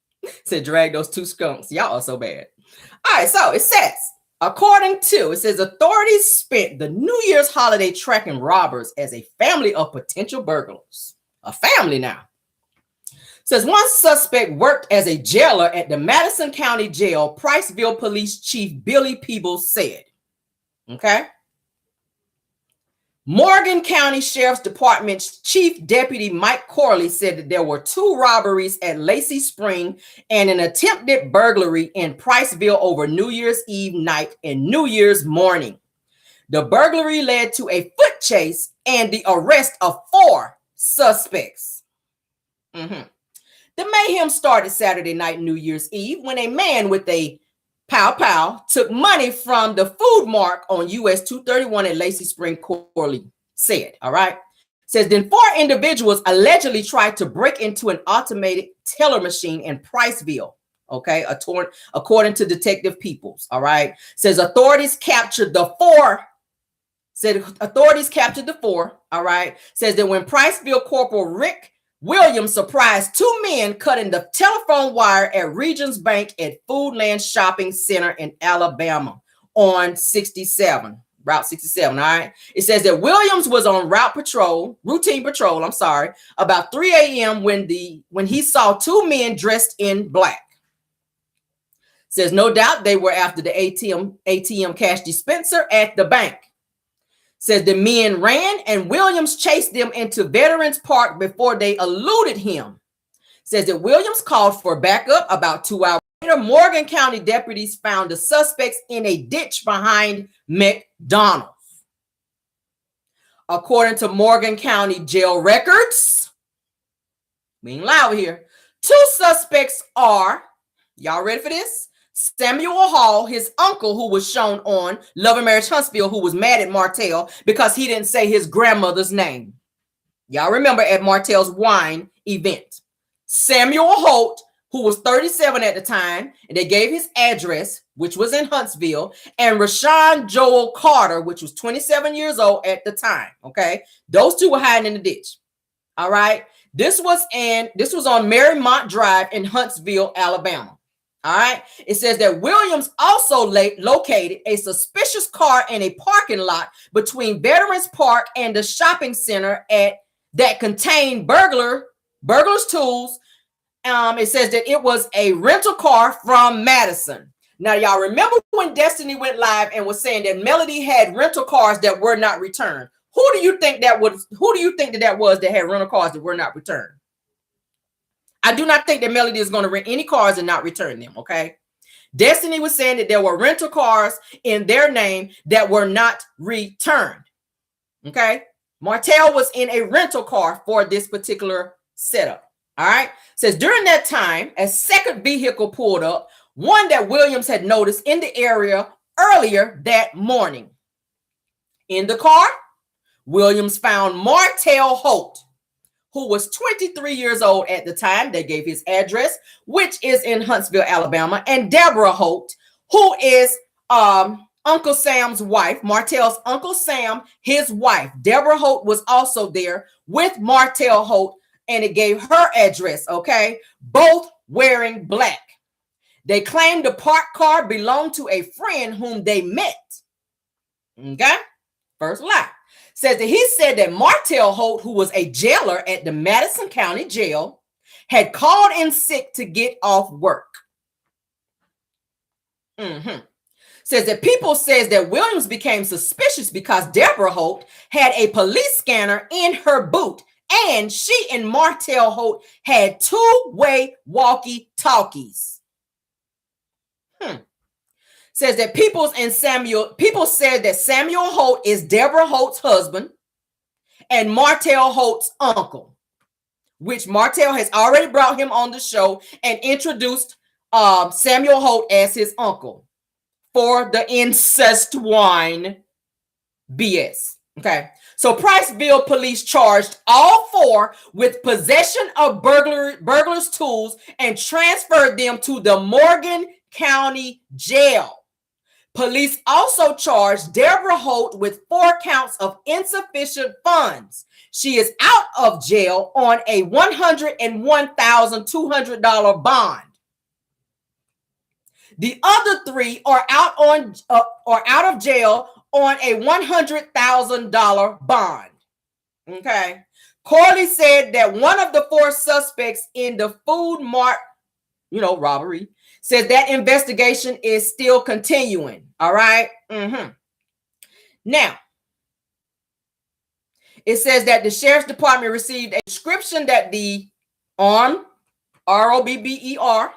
said drag those two skunks. Y'all are so bad. All right. So it says, it says authorities spent the New Year's holiday tracking robbers as a family of potential burglars. A family now. It says one suspect worked as a jailer at the Madison County Jail, Priceville Police Chief Billy Peebles said. Okay. Morgan County Sheriff's Department's Chief Deputy Mike Corley said that there were 2 robberies at Lacey Spring and an attempted burglary in Priceville over New Year's Eve night and New Year's morning. The burglary led to a foot chase and the arrest of 4 suspects. The mayhem started Saturday night, New Year's Eve, when a man with a pow took money from the food mark on US 231 at Lacey Spring, Corley said. All right. Says then 4 individuals allegedly tried to break into an automated teller machine in Priceville. Okay. According to Detective Peoples. All right. Says authorities captured the 4. All right. Says that when Priceville Corporal Rick Williams surprised two men cutting the telephone wire at Regions Bank at Foodland Shopping Center in Alabama on Route 67. All right. It says that Williams was on routine patrol, about 3 a.m. when he saw two men dressed in black. Says no doubt they were after the ATM cash dispenser at the bank. Says the men ran and Williams chased them into Veterans Park before they eluded him. Says that Williams called for backup. About 2 hours later, Morgan County deputies found the suspects in a ditch behind McDonald's. According to Morgan County jail records, being loud here, two suspects are, y'all ready for this? Samuel Hall, his uncle, who was shown on Love and Marriage Huntsville, who was mad at Martell because he didn't say his grandmother's name. Y'all remember at Martell's wine event. Samuel Holt, who was 37 at the time, and they gave his address, which was in Huntsville, and Rashawn Joel Carter, which was 27 years old at the time. Okay, those two were hiding in the ditch. All right, this was on Marymount Drive in Huntsville, Alabama. All right. It says that Williams also located a suspicious car in a parking lot between Veterans Park and the shopping center that contained burglar's tools. It says that it was a rental car from Madison. Now, y'all remember when Destiny went live and was saying that Melody had rental cars that were not returned? Who do you think that was that had rental cars that were not returned? I do not think that Melody is going to rent any cars and not return them, okay? Destiny was saying that there were rental cars in their name that were not returned, okay? Martell was in a rental car for this particular setup, all right? It says during that time, a second vehicle pulled up, one that Williams had noticed in the area earlier that morning. In the car, Williams found Martell Holt, who was 23 years old at the time. They gave his address, which is in Huntsville, Alabama, and Deborah Holt, who is Uncle Sam's wife, Martell's Uncle Sam, his wife. Deborah Holt was also there with Martell Holt, and it gave her address, okay? Both wearing black. They claimed the parked car belonged to a friend whom they met. Okay? First lie. Says that he said that Martell Holt, who was a jailer at the Madison County Jail, had called in sick to get off work. Says that people says that Williams became suspicious because Deborah Holt had a police scanner in her boot, and she and Martell Holt had two-way walkie-talkies. Says that people said that Samuel Holt is Deborah Holt's husband and Martell Holt's uncle, which Martell has already brought him on the show and introduced Samuel Holt as his uncle for the incest wine BS. Okay. So Priceville police charged all four with possession of burglars' tools and transferred them to the Morgan County Jail. Police also charged Deborah Holt with 4 counts of insufficient funds. She is out of jail on a $101,200 bond. The other 3 are out of jail on a $100,000 bond. Okay. Corley said that one of the 4 suspects in the Food Mart, robbery, says that investigation is still continuing. All right. Now, it says that the sheriff's department received a description that the armed, R-O-B-B-E-R,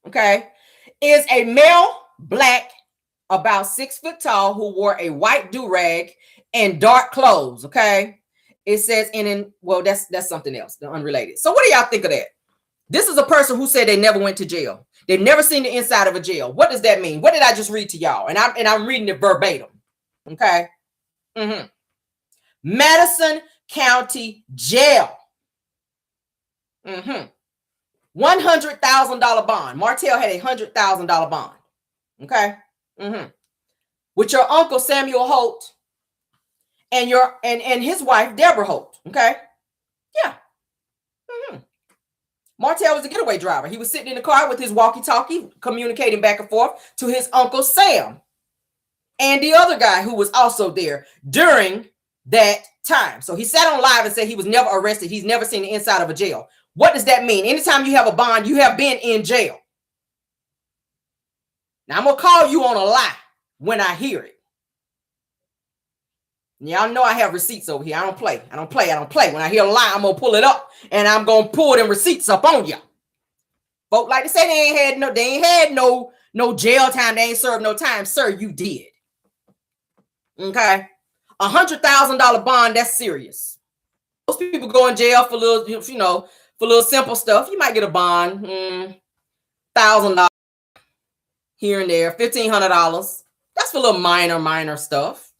okay, is a male, black, about 6 foot tall, who wore a white do-rag and dark clothes. Okay. It says that's something else, the unrelated. So what do y'all think of that? This is a person who said they never went to jail. They've never seen the inside of a jail. What does that mean? What did I just read to y'all? And I'm reading it verbatim. Okay. Madison County Jail. $100,000 bond. Martell had a $100,000 bond. Okay. With your uncle Samuel Holt and his wife Deborah Holt. Okay. Yeah. Martell was a getaway driver. He was sitting in the car with his walkie-talkie, communicating back and forth to his Uncle Sam and the other guy who was also there during that time. So he sat on live and said he was never arrested. He's never seen the inside of a jail. What does that mean? Anytime you have a bond, you have been in jail. Now, I'm going to call you on a lie when I hear it. Y'all know I have receipts over here. I don't play. When I hear a lie, I'm going to pull it up and I'm going to pull them receipts up on you. Folk like to say they ain't had no jail time. They ain't served no time. Sir, you did. Okay. $100,000 bond. That's serious. Most people go in jail for little simple stuff. You might get a bond, $1,000 here and there, $1,500. That's for little minor stuff.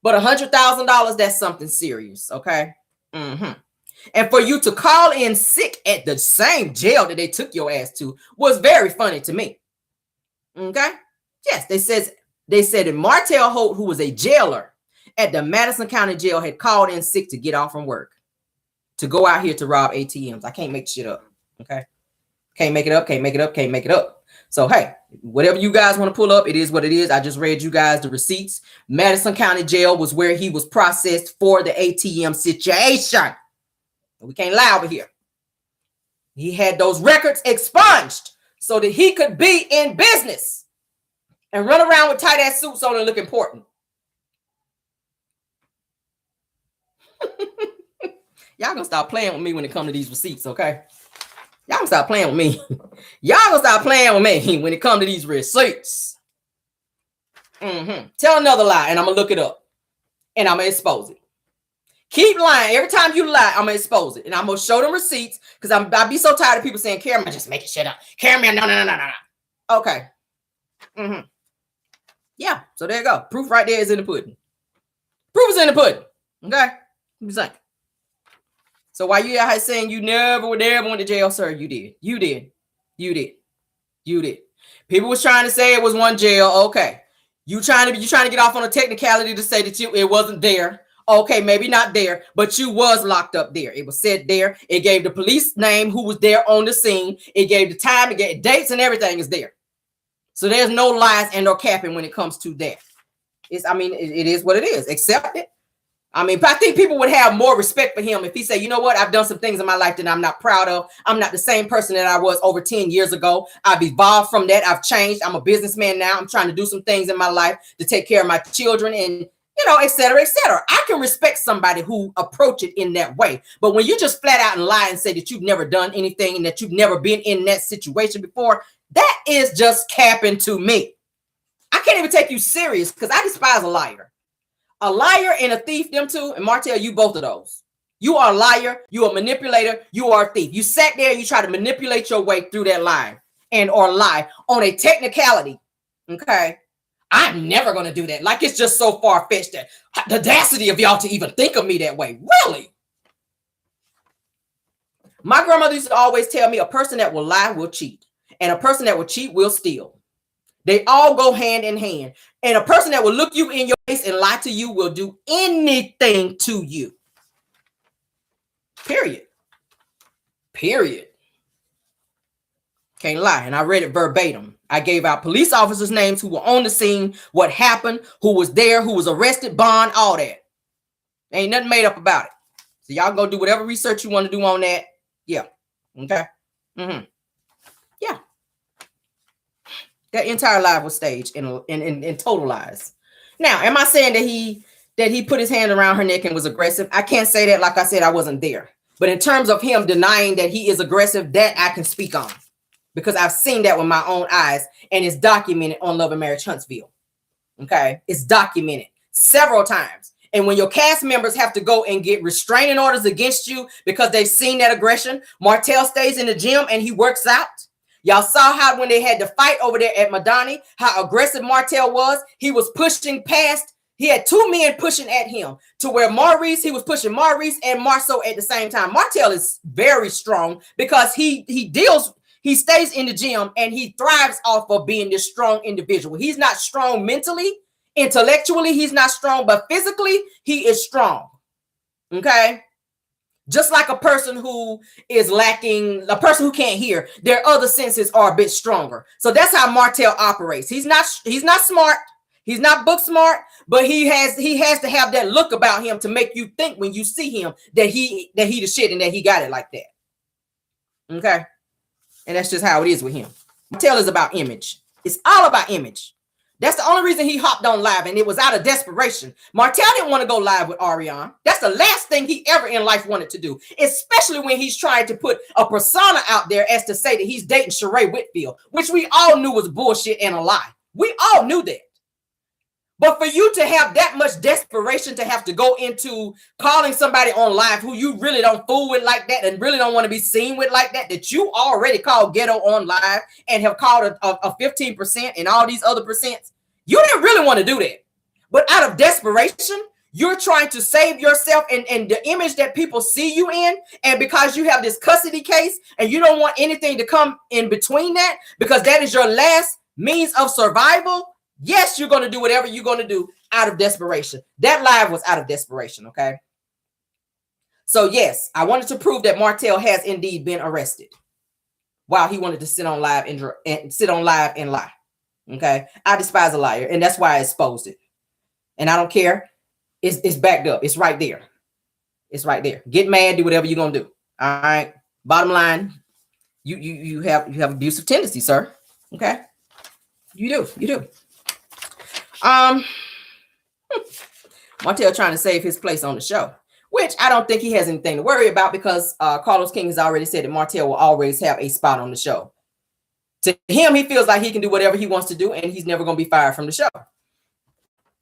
But $100,000, that's something serious, okay? And for you to call in sick at the same jail that they took your ass to was very funny to me. Okay? Yes, they said that Martell Holt, who was a jailer at the Madison County Jail, had called in sick to get off from work to go out here to rob ATMs. I can't make shit up, okay? Can't make it up. So, hey, whatever you guys want to pull up, it is what it is. I just read you guys the receipts. Madison County Jail was where he was processed for the ATM situation. We can't lie over here. He had those records expunged so that he could be in business and run around with tight ass suits on and look important. Y'all gonna stop playing with me when it comes to these receipts, okay? Y'all gonna stop playing with me. Y'all gonna stop playing with me when it comes to these receipts. Tell another lie and I'm gonna look it up and I'm gonna expose it. Keep lying. Every time you lie, I'm gonna expose it and I'm gonna show them receipts because I'll be so tired of people saying, Cameron, just making shit up. Cameron, no. Okay. Yeah, so there you go. Proof right there is in the pudding. Proof is in the pudding. Okay? Exactly. So while you out here saying you never went to jail, sir, you did. You did. People was trying to say it was one jail. Okay. You trying to get off on a technicality to say that it wasn't there. Okay, maybe not there, but you was locked up there. It was said there. It gave the police name who was there on the scene. It gave the time, it gave dates and everything is there. So there's no lies and no capping when it comes to that. It is what it is. Accept it. But I think people would have more respect for him if he said, you know what, I've done some things in my life that I'm not proud of. I'm not the same person that I was over 10 years ago. I've evolved from that. I've changed. I'm a businessman now. I'm trying to do some things in my life to take care of my children and, et cetera, et cetera. I can respect somebody who approach it in that way. But when you just flat out and lie and say that you've never done anything and that you've never been in that situation before, that is just capping to me. I can't even take you serious because I despise a liar. A liar and a thief, them two, and Martell, you both of those. You are a liar, you are a manipulator, you are a thief. You sat there and you try to manipulate your way through that lie or lie on a technicality. Okay. I'm never going to do that. Like it's just so far-fetched that the audacity of y'all to even think of me that way. Really? My grandmother used to always tell me a person that will lie will cheat. And a person that will cheat will steal. They all go hand in hand. And a person that will look you in your face and lie to you will do anything to you. Period. Can't lie. And I read it verbatim. I gave out police officers' names who were on the scene, what happened, who was there, who was arrested, bond, all that. Ain't nothing made up about it. So y'all go do whatever research you want to do on that. Yeah. Okay. Yeah. That entire live was staged in total lies. Now, am I saying that he put his hand around her neck and was aggressive? I can't say that. Like I said, I wasn't there. But in terms of him denying that he is aggressive, that I can speak on because I've seen that with my own eyes and it's documented on Love and Marriage Huntsville. Okay, it's documented several times. And when your cast members have to go and get restraining orders against you because they've seen that aggression, Martell stays in the gym and he works out. Y'all saw how when they had to fight over there at Madani, how aggressive Martell was. He was pushing past. He had two men pushing at him to where he was pushing Maurice and Marsau at the same time. Martell is very strong because he stays in the gym and he thrives off of being this strong individual. He's not strong mentally, intellectually, he's not strong, but physically, he is strong. Okay. Just like a person who is lacking, a person who can't hear, their other senses are a bit stronger. So that's how Martell operates. He's not smart. He's not book smart, but he has to have that look about him to make you think when you see him that he the shit and that he got it like that. Okay. And that's just how it is with him. Martell is about image. It's all about image. That's the only reason he hopped on live, and it was out of desperation. Martell didn't want to go live with Arionne. That's the last thing he ever in life wanted to do, especially when he's trying to put a persona out there as to say that he's dating Sheree Whitfield, which we all knew was bullshit and a lie. We all knew that. But for you to have that much desperation to have to go into calling somebody on live who you really don't fool with like that and really don't want to be seen with like that, that you already called ghetto on live and have called a 15% and all these other percents, you didn't really want to do that. But out of desperation, you're trying to save yourself and the image that people see you in. And because you have this custody case and you don't want anything to come in between that, because that is your last means of survival, yes, you're going to do whatever you're going to do out of desperation. That live was out of desperation, okay? So, yes, I wanted to prove that Martell has indeed been arrested while he wanted to sit on live and lie, okay? I despise a liar, and that's why I exposed it. And I don't care. It's backed up. It's right there. It's right there. Get mad, do whatever you're going to do, all right? Bottom line, you have abusive tendencies, sir, okay? You do. Martell trying to save his place on the show, which I don't think he has anything to worry about because Carlos King has already said that Martell will always have a spot on the show. To him, he feels like he can do whatever he wants to do and he's never going to be fired from the show.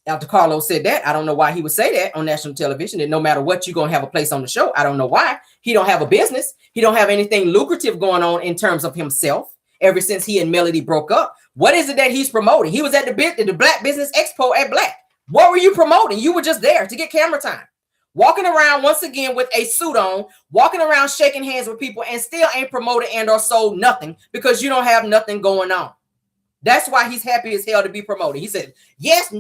After Carlos said that, I don't know why he would say that on national television, that no matter what, you're going to have a place on the show. I don't know why. He don't have a business. He don't have anything lucrative going on in terms of himself ever since he and Melody broke up. What is it that he's promoting? He was at the Black Business Expo at Black. What were you promoting? You were just there to get camera time. Walking around once again with a suit on, walking around shaking hands with people and still ain't promoted and or sold nothing because you don't have nothing going on. That's why he's happy as hell to be promoted. He said, yes,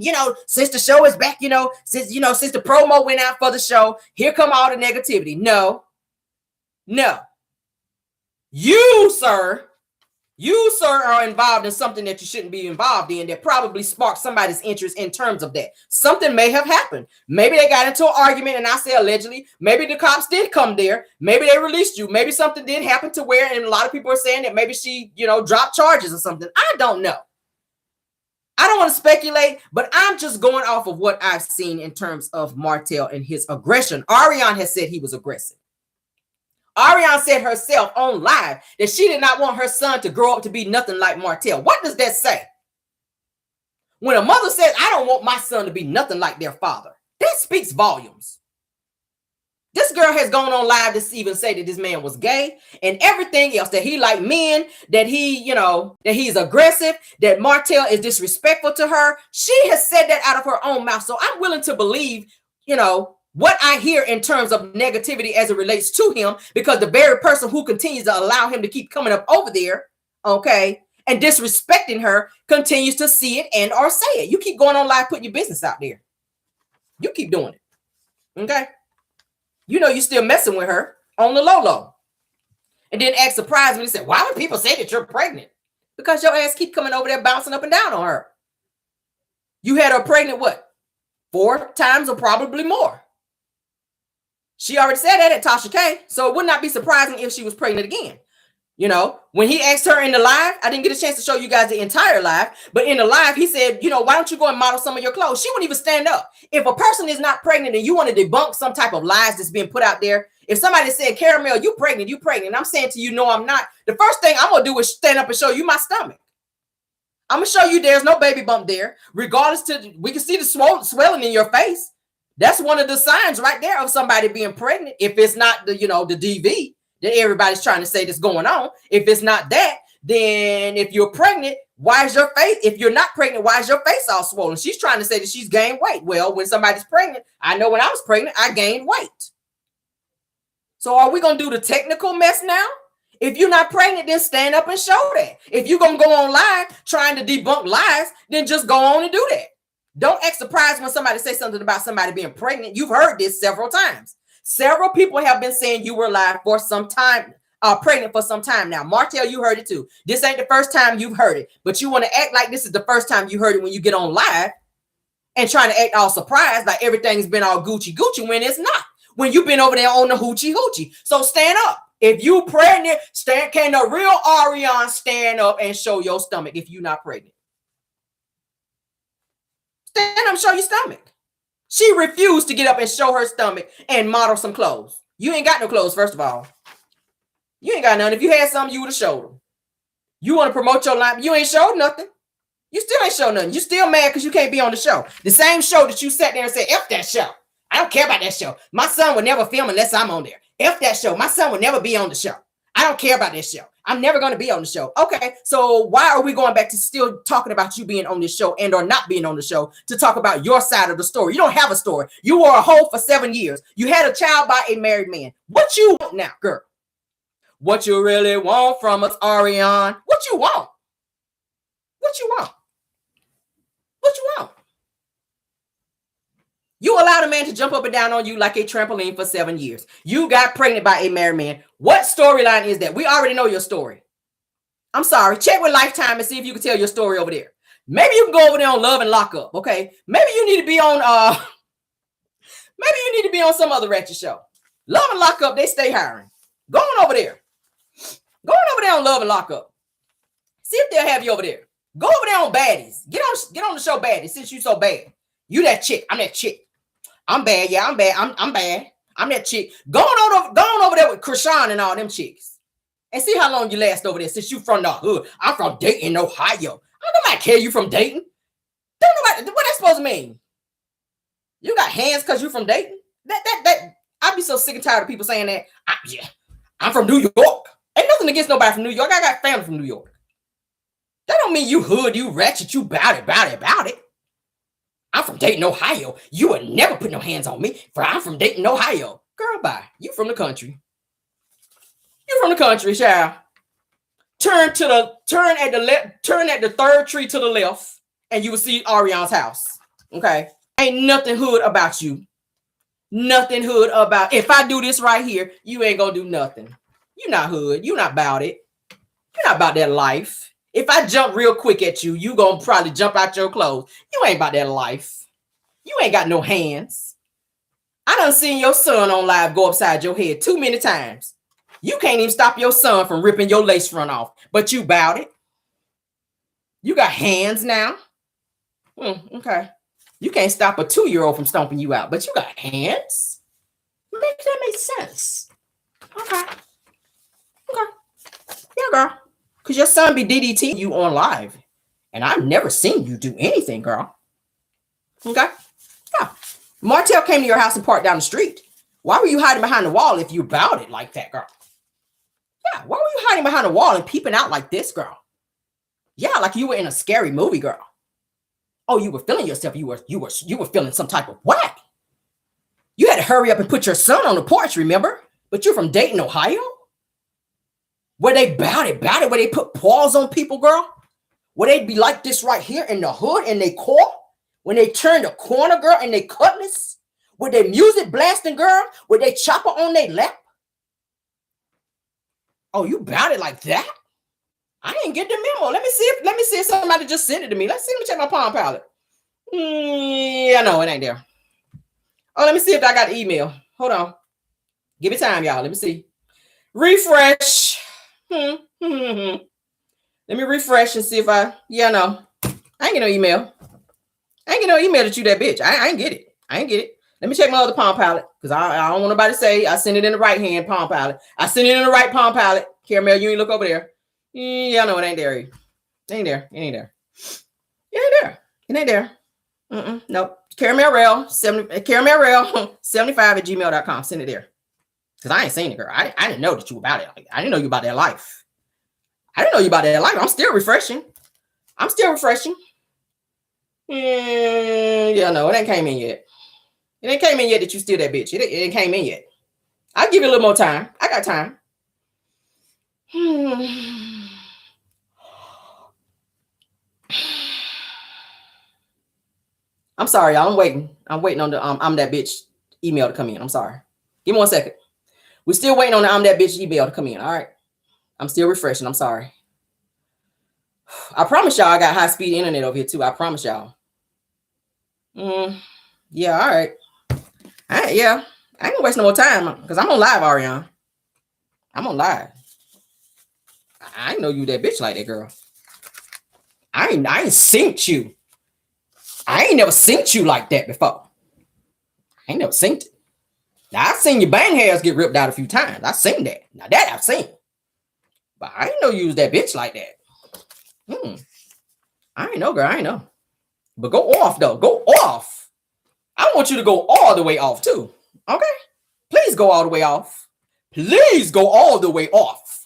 since the show is back, since the promo went out for the show, here come all the negativity. No. You, sir, are involved in something that you shouldn't be involved in that probably sparked somebody's interest in terms of that. Something may have happened. Maybe they got into an argument, and I say allegedly. Maybe the cops did come there. Maybe they released you. Maybe something did happen to where, and a lot of people are saying that maybe she, dropped charges or something. I don't know. I don't want to speculate, but I'm just going off of what I've seen in terms of Martell and his aggression. Arionne has said he was aggressive. Arionne said herself on live that she did not want her son to grow up to be nothing like Martell. What does that say? When a mother says, I don't want my son to be nothing like their father, that speaks volumes. This girl has gone on live to even say that this man was gay and everything else, that he liked men, that that he's aggressive, that Martell is disrespectful to her. She has said that out of her own mouth. So I'm willing to believe, what I hear in terms of negativity as it relates to him, because the very person who continues to allow him to keep coming up over there, okay, and disrespecting her continues to see it and or say it. You keep going on live, putting your business out there. You keep doing it, okay? You're still messing with her on the low. And then act surprised when he said, why would people say that you're pregnant? Because your ass keep coming over there bouncing up and down on her. You had her pregnant, what, 4 times or probably more? She already said that at Tasha K, so it would not be surprising if she was pregnant again. When he asked her in the live, I didn't get a chance to show you guys the entire live, but in the live, he said, why don't you go and model some of your clothes? She wouldn't even stand up. If a person is not pregnant and you want to debunk some type of lies that's being put out there, if somebody said, Caramel, you pregnant, and I'm saying to you, no, I'm not, the first thing I'm going to do is stand up and show you my stomach. I'm going to show you there's no baby bump there, regardless we can see the swelling in your face. That's one of the signs right there of somebody being pregnant. If it's not the DV that everybody's trying to say that's going on, if it's not that, then if you're pregnant, why is your face? If you're not pregnant, why is your face all swollen? She's trying to say that she's gained weight. Well, when somebody's pregnant, I know when I was pregnant, I gained weight. So are we going to do the technical mess now? If you're not pregnant, then stand up and show that. If you're going to go on live trying to debunk lies, then just go on and do that. Don't act surprised when somebody says something about somebody being pregnant. You've heard this several times. Several people have been saying you were live for some time, pregnant for some time now. Martell, you heard it too. This ain't the first time you've heard it, but you want to act like this is the first time you heard it when you get on live and trying to act all surprised like everything's been all Gucci when it's not. When you've been over there on the hoochie. So stand up. If you pregnant, can the real Ariane stand up and show your stomach if you're not pregnant? Stand up and show your stomach. She refused to get up and show her stomach and model some clothes. You ain't got no clothes, first of all. You ain't got none. If you had some, you would have showed them. You want to promote your line, you ain't showed nothing. You still ain't showed nothing. You still mad because you can't be on the show. The same show that you sat there and said, F that show. I don't care about that show. My son would never film unless I'm on there. F that show. My son would never be on the show. I don't care about this show. I'm never going to be on the show. Okay, so why are we going back to still talking about you being on this show and or not being on the show to talk about your side of the story? You don't have a story. You were a hoe for 7 years. You had a child by a married man. What you want now, girl? What you really want from us, Ariane? What you want? What you want? What you want? You allowed a man to jump up and down on you like a trampoline for 7 years. You got pregnant by a married man. What storyline is that? We already know your story. I'm sorry. Check with Lifetime and see if you can tell your story over there. Maybe you can go over there on Love and Lock Up, okay? Maybe you need to be on some other ratchet show. Love and Lock Up, they stay hiring. Go on over there. Go on over there on Love and Lock Up. See if they'll have you over there. Go over there on Baddies. Get on the show Baddies since you so bad. You that chick. I'm that chick. I'm bad. Yeah, I'm bad. I'm bad. I'm that chick. Go on over there with Krishan and all them chicks. And see how long you last over there since you from the hood. I'm from Dayton, Ohio. I don't care you from Dayton. Don't nobody, what that supposed to mean? You got hands because you from Dayton? That I'd be so sick and tired of people saying that. I'm from New York. Ain't nothing against nobody from New York. I got family from New York. That don't mean you hood, you ratchet, you bout it. I'm from Dayton, Ohio. You would never put no hands on me, for I'm from Dayton, Ohio. Girl, bye. You from the country. You from the country, child. Turn at the third tree to the left, and you will see Ariane's house. Okay? Ain't nothing hood about you. Nothing hood about. If I do this right here, you ain't gonna do nothing. You not hood. You not about it. You're not about that life. If I jump real quick at you, you gonna probably jump out your clothes. You ain't about that life. You ain't got no hands. I done seen your son on live go upside your head too many times. You can't even stop your son from ripping your lace front off, but you bout it. You got hands now. Okay. You can't stop a 2-year-old from stomping you out, but you got hands. That makes sense. Okay. Yeah, girl. Because your son be DDT you on live. And I've never seen you do anything, girl. Okay? Yeah. Martell came to your house and parked down the street. Why were you hiding behind the wall if you about it like that, girl? Yeah, why were you hiding behind the wall and peeping out like this, girl? Yeah, like you were in a scary movie, girl. Oh, you were feeling yourself. You were feeling some type of what? You had to hurry up and put your son on the porch, remember? But you're from Dayton, Ohio? Where they bout it, where they put paws on people, girl? Where they be like this right here in the hood, in they core? When they turn the corner, girl, and they cutlass? With their music blasting, girl? With they chopper on their lap? Oh, you bout it like that? I didn't get the memo. Let me see if somebody just sent it to me. Let me check my Palm Pilot. Yeah, no, it ain't there. Oh, let me see if I got the email. Hold on. Give me time, y'all. Let me see. Refresh. Let me refresh and see if no. I ain't get no email. I ain't get no email that you that bitch. I ain't get it. Let me check my other Palm Pilot because I don't want nobody to say I sent it in the right hand Palm Pilot. I sent it in the right Palm Pilot. Caramel, you ain't look over there. Yeah, no, it ain't there. It ain't there. It ain't there. Nope. Caramel Rell 75@gmail.com. Send it there. Because I ain't seen it, girl. I didn't know that you about it. I didn't know you about that life. I'm still refreshing. Yeah, no, it ain't came in yet. It ain't came in yet that you still that bitch. It ain't came in yet. I'll give you a little more time. I got time. I'm sorry, y'all. I'm waiting on the I'm that bitch email to come in. I'm sorry. Give me 1 second. We're still waiting on the I'm That Bitch email to come in. All right. I'm still refreshing. I'm sorry. I promise y'all I got high-speed internet over here too. I promise y'all. Yeah, all right. I ain't gonna waste no more time because I'm on live, Ariane. I'm on live. I ain't know you that bitch like that, girl. I ain't synced you. I ain't never synced you like that before. I ain't never synced it. Now, I've seen your bang hairs get ripped out a few times. I've seen that. Now, that I've seen. But I ain't know you was that bitch like that. I ain't know, girl. I ain't know. But go off, though. Go off. I want you to go all the way off, too. Okay? Please go all the way off. Please go all the way off.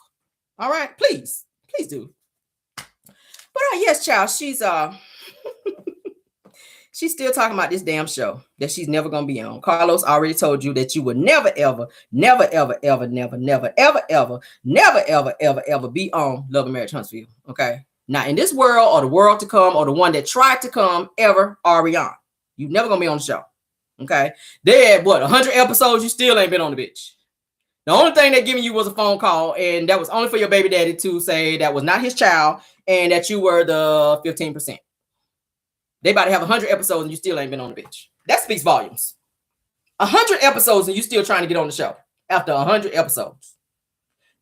All right? Please. Please do. But yes, child, she's still talking about this damn show that she's never gonna be on. Carlos already told you that you would never, ever, never, ever, ever, never, never, ever, ever, never, ever, ever, ever be on Love and Marriage Huntsville. Okay? Not in this world or the world to come or the one that tried to come ever, Ariane. You never gonna be on the show. Okay? They had 100 episodes, you still ain't been on the bitch. The only thing they giving you was a phone call, and that was only for your baby daddy to say that was not his child and that you were the 15%. They about to have 100 episodes and you still ain't been on the bitch. That speaks volumes. 100 episodes and you still trying to get on the show after 100 episodes.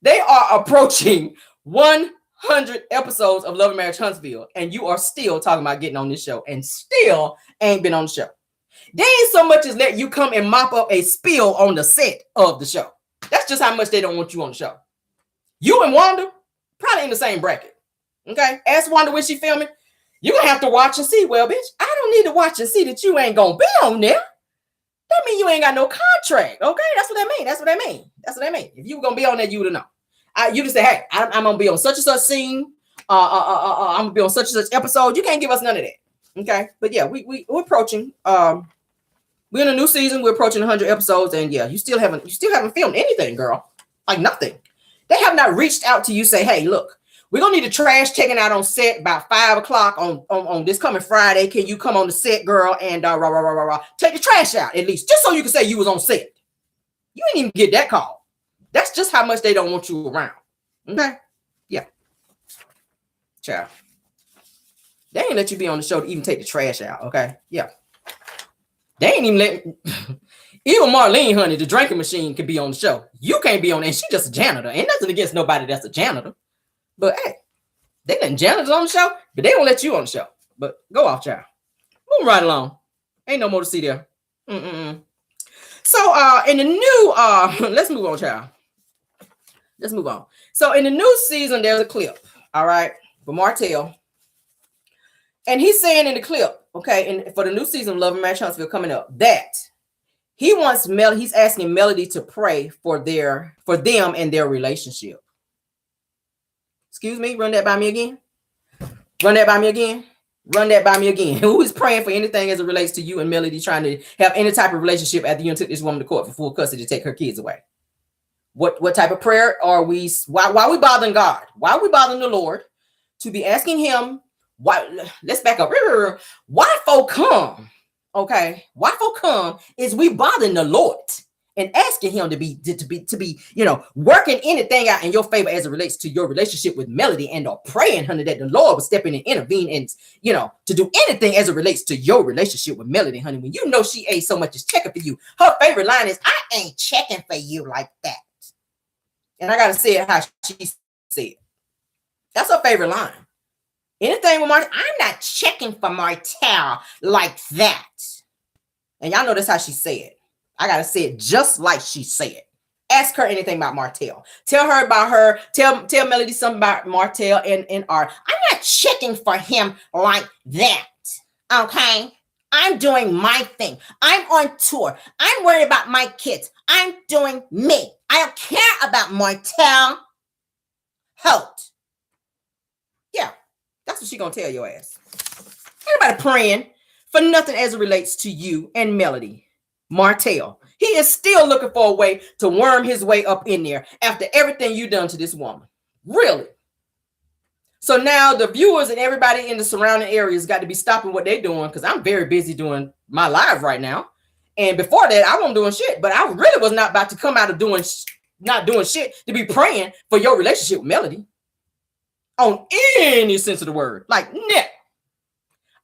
They are approaching 100 episodes of Love and Marriage Huntsville, and you are still talking about getting on this show and still ain't been on the show. They ain't so much as let you come and mop up a spill on the set of the show. That's just how much they don't want you on the show. You and Wanda, probably in the same bracket. Okay? Ask Wanda when she filming. You're going to have to watch and see. Well, bitch, I don't need to watch and see that you ain't going to be on there. That means you ain't got no contract. Okay? That's what that mean. That's what that mean. That's what that mean. If you were going to be on there, you would have known. You just say, hey, I'm going to be on such and such scene. I'm going to be on such and such episode. You can't give us none of that. Okay? But yeah, we're approaching. We're in a new season. We're approaching 100 episodes, and yeah, you still haven't filmed anything, girl. Like nothing. They have not reached out to you. Say, hey, look, we're gonna need the trash taken out on set about 5 o'clock on this coming Friday. Can you come on the set, girl, and take the trash out at least, just so you can say you was on set. You ain't even get that call. That's just how much they don't want you around. Okay, yeah, child. They ain't let you be on the show to even take the trash out. Okay, yeah. They ain't even let even Marlene, honey, the drinking machine, can be on the show. You can't be on there. She's just a janitor. Ain't nothing against nobody that's a janitor. But hey, they letting janitors on the show, but they don't let you on the show. But go off, child. Move right along. Ain't no more to see there. So in the new let's move on, child. Let's move on. So in the new season, there's a clip, all right, for Martell. And he's saying in the clip, okay, and for the new season of Love and Marriage Huntsville coming up, that he wants he's asking Melody to pray for them and their relationship. Excuse me, run that by me again. Run that by me again. Run that by me again. Who is praying for anything as it relates to you and Melody trying to have any type of relationship after you took this woman to court for full custody to take her kids away? What type of prayer are we? Why are we bothering God? Why are we bothering the Lord to be asking him? Why? Let's back up. Why folk come? Okay, why folk come is we bothering the Lord and asking him to be, working anything out in your favor as it relates to your relationship with Melody, and praying, honey, that the Lord will step in and intervene and, to do anything as it relates to your relationship with Melody, honey. When you know she ain't so much as checking for you, her favorite line is, I ain't checking for you like that. And I got to say it how she said. That's her favorite line. Anything with Martell, I'm not checking for Martell like that. And y'all know that's how she said. I got to say it just like she said. Ask her anything about Martell. Tell her about her. Tell Melody something about Martell and Art. I'm not checking for him like that. Okay? I'm doing my thing. I'm on tour. I'm worried about my kids. I'm doing me. I don't care about Martell. Holt. Yeah, that's what she gonna tell your ass. Everybody praying for nothing as it relates to you and Melody. Martell. He is still looking for a way to worm his way up in there after everything you done to this woman. Really? So now the viewers and everybody in the surrounding areas got to be stopping what they're doing, because I'm very busy doing my live right now. And before that, I wasn't doing shit. But I really was not about to come out of not doing shit to be praying for your relationship with Melody. On any sense of the word. Like, nah.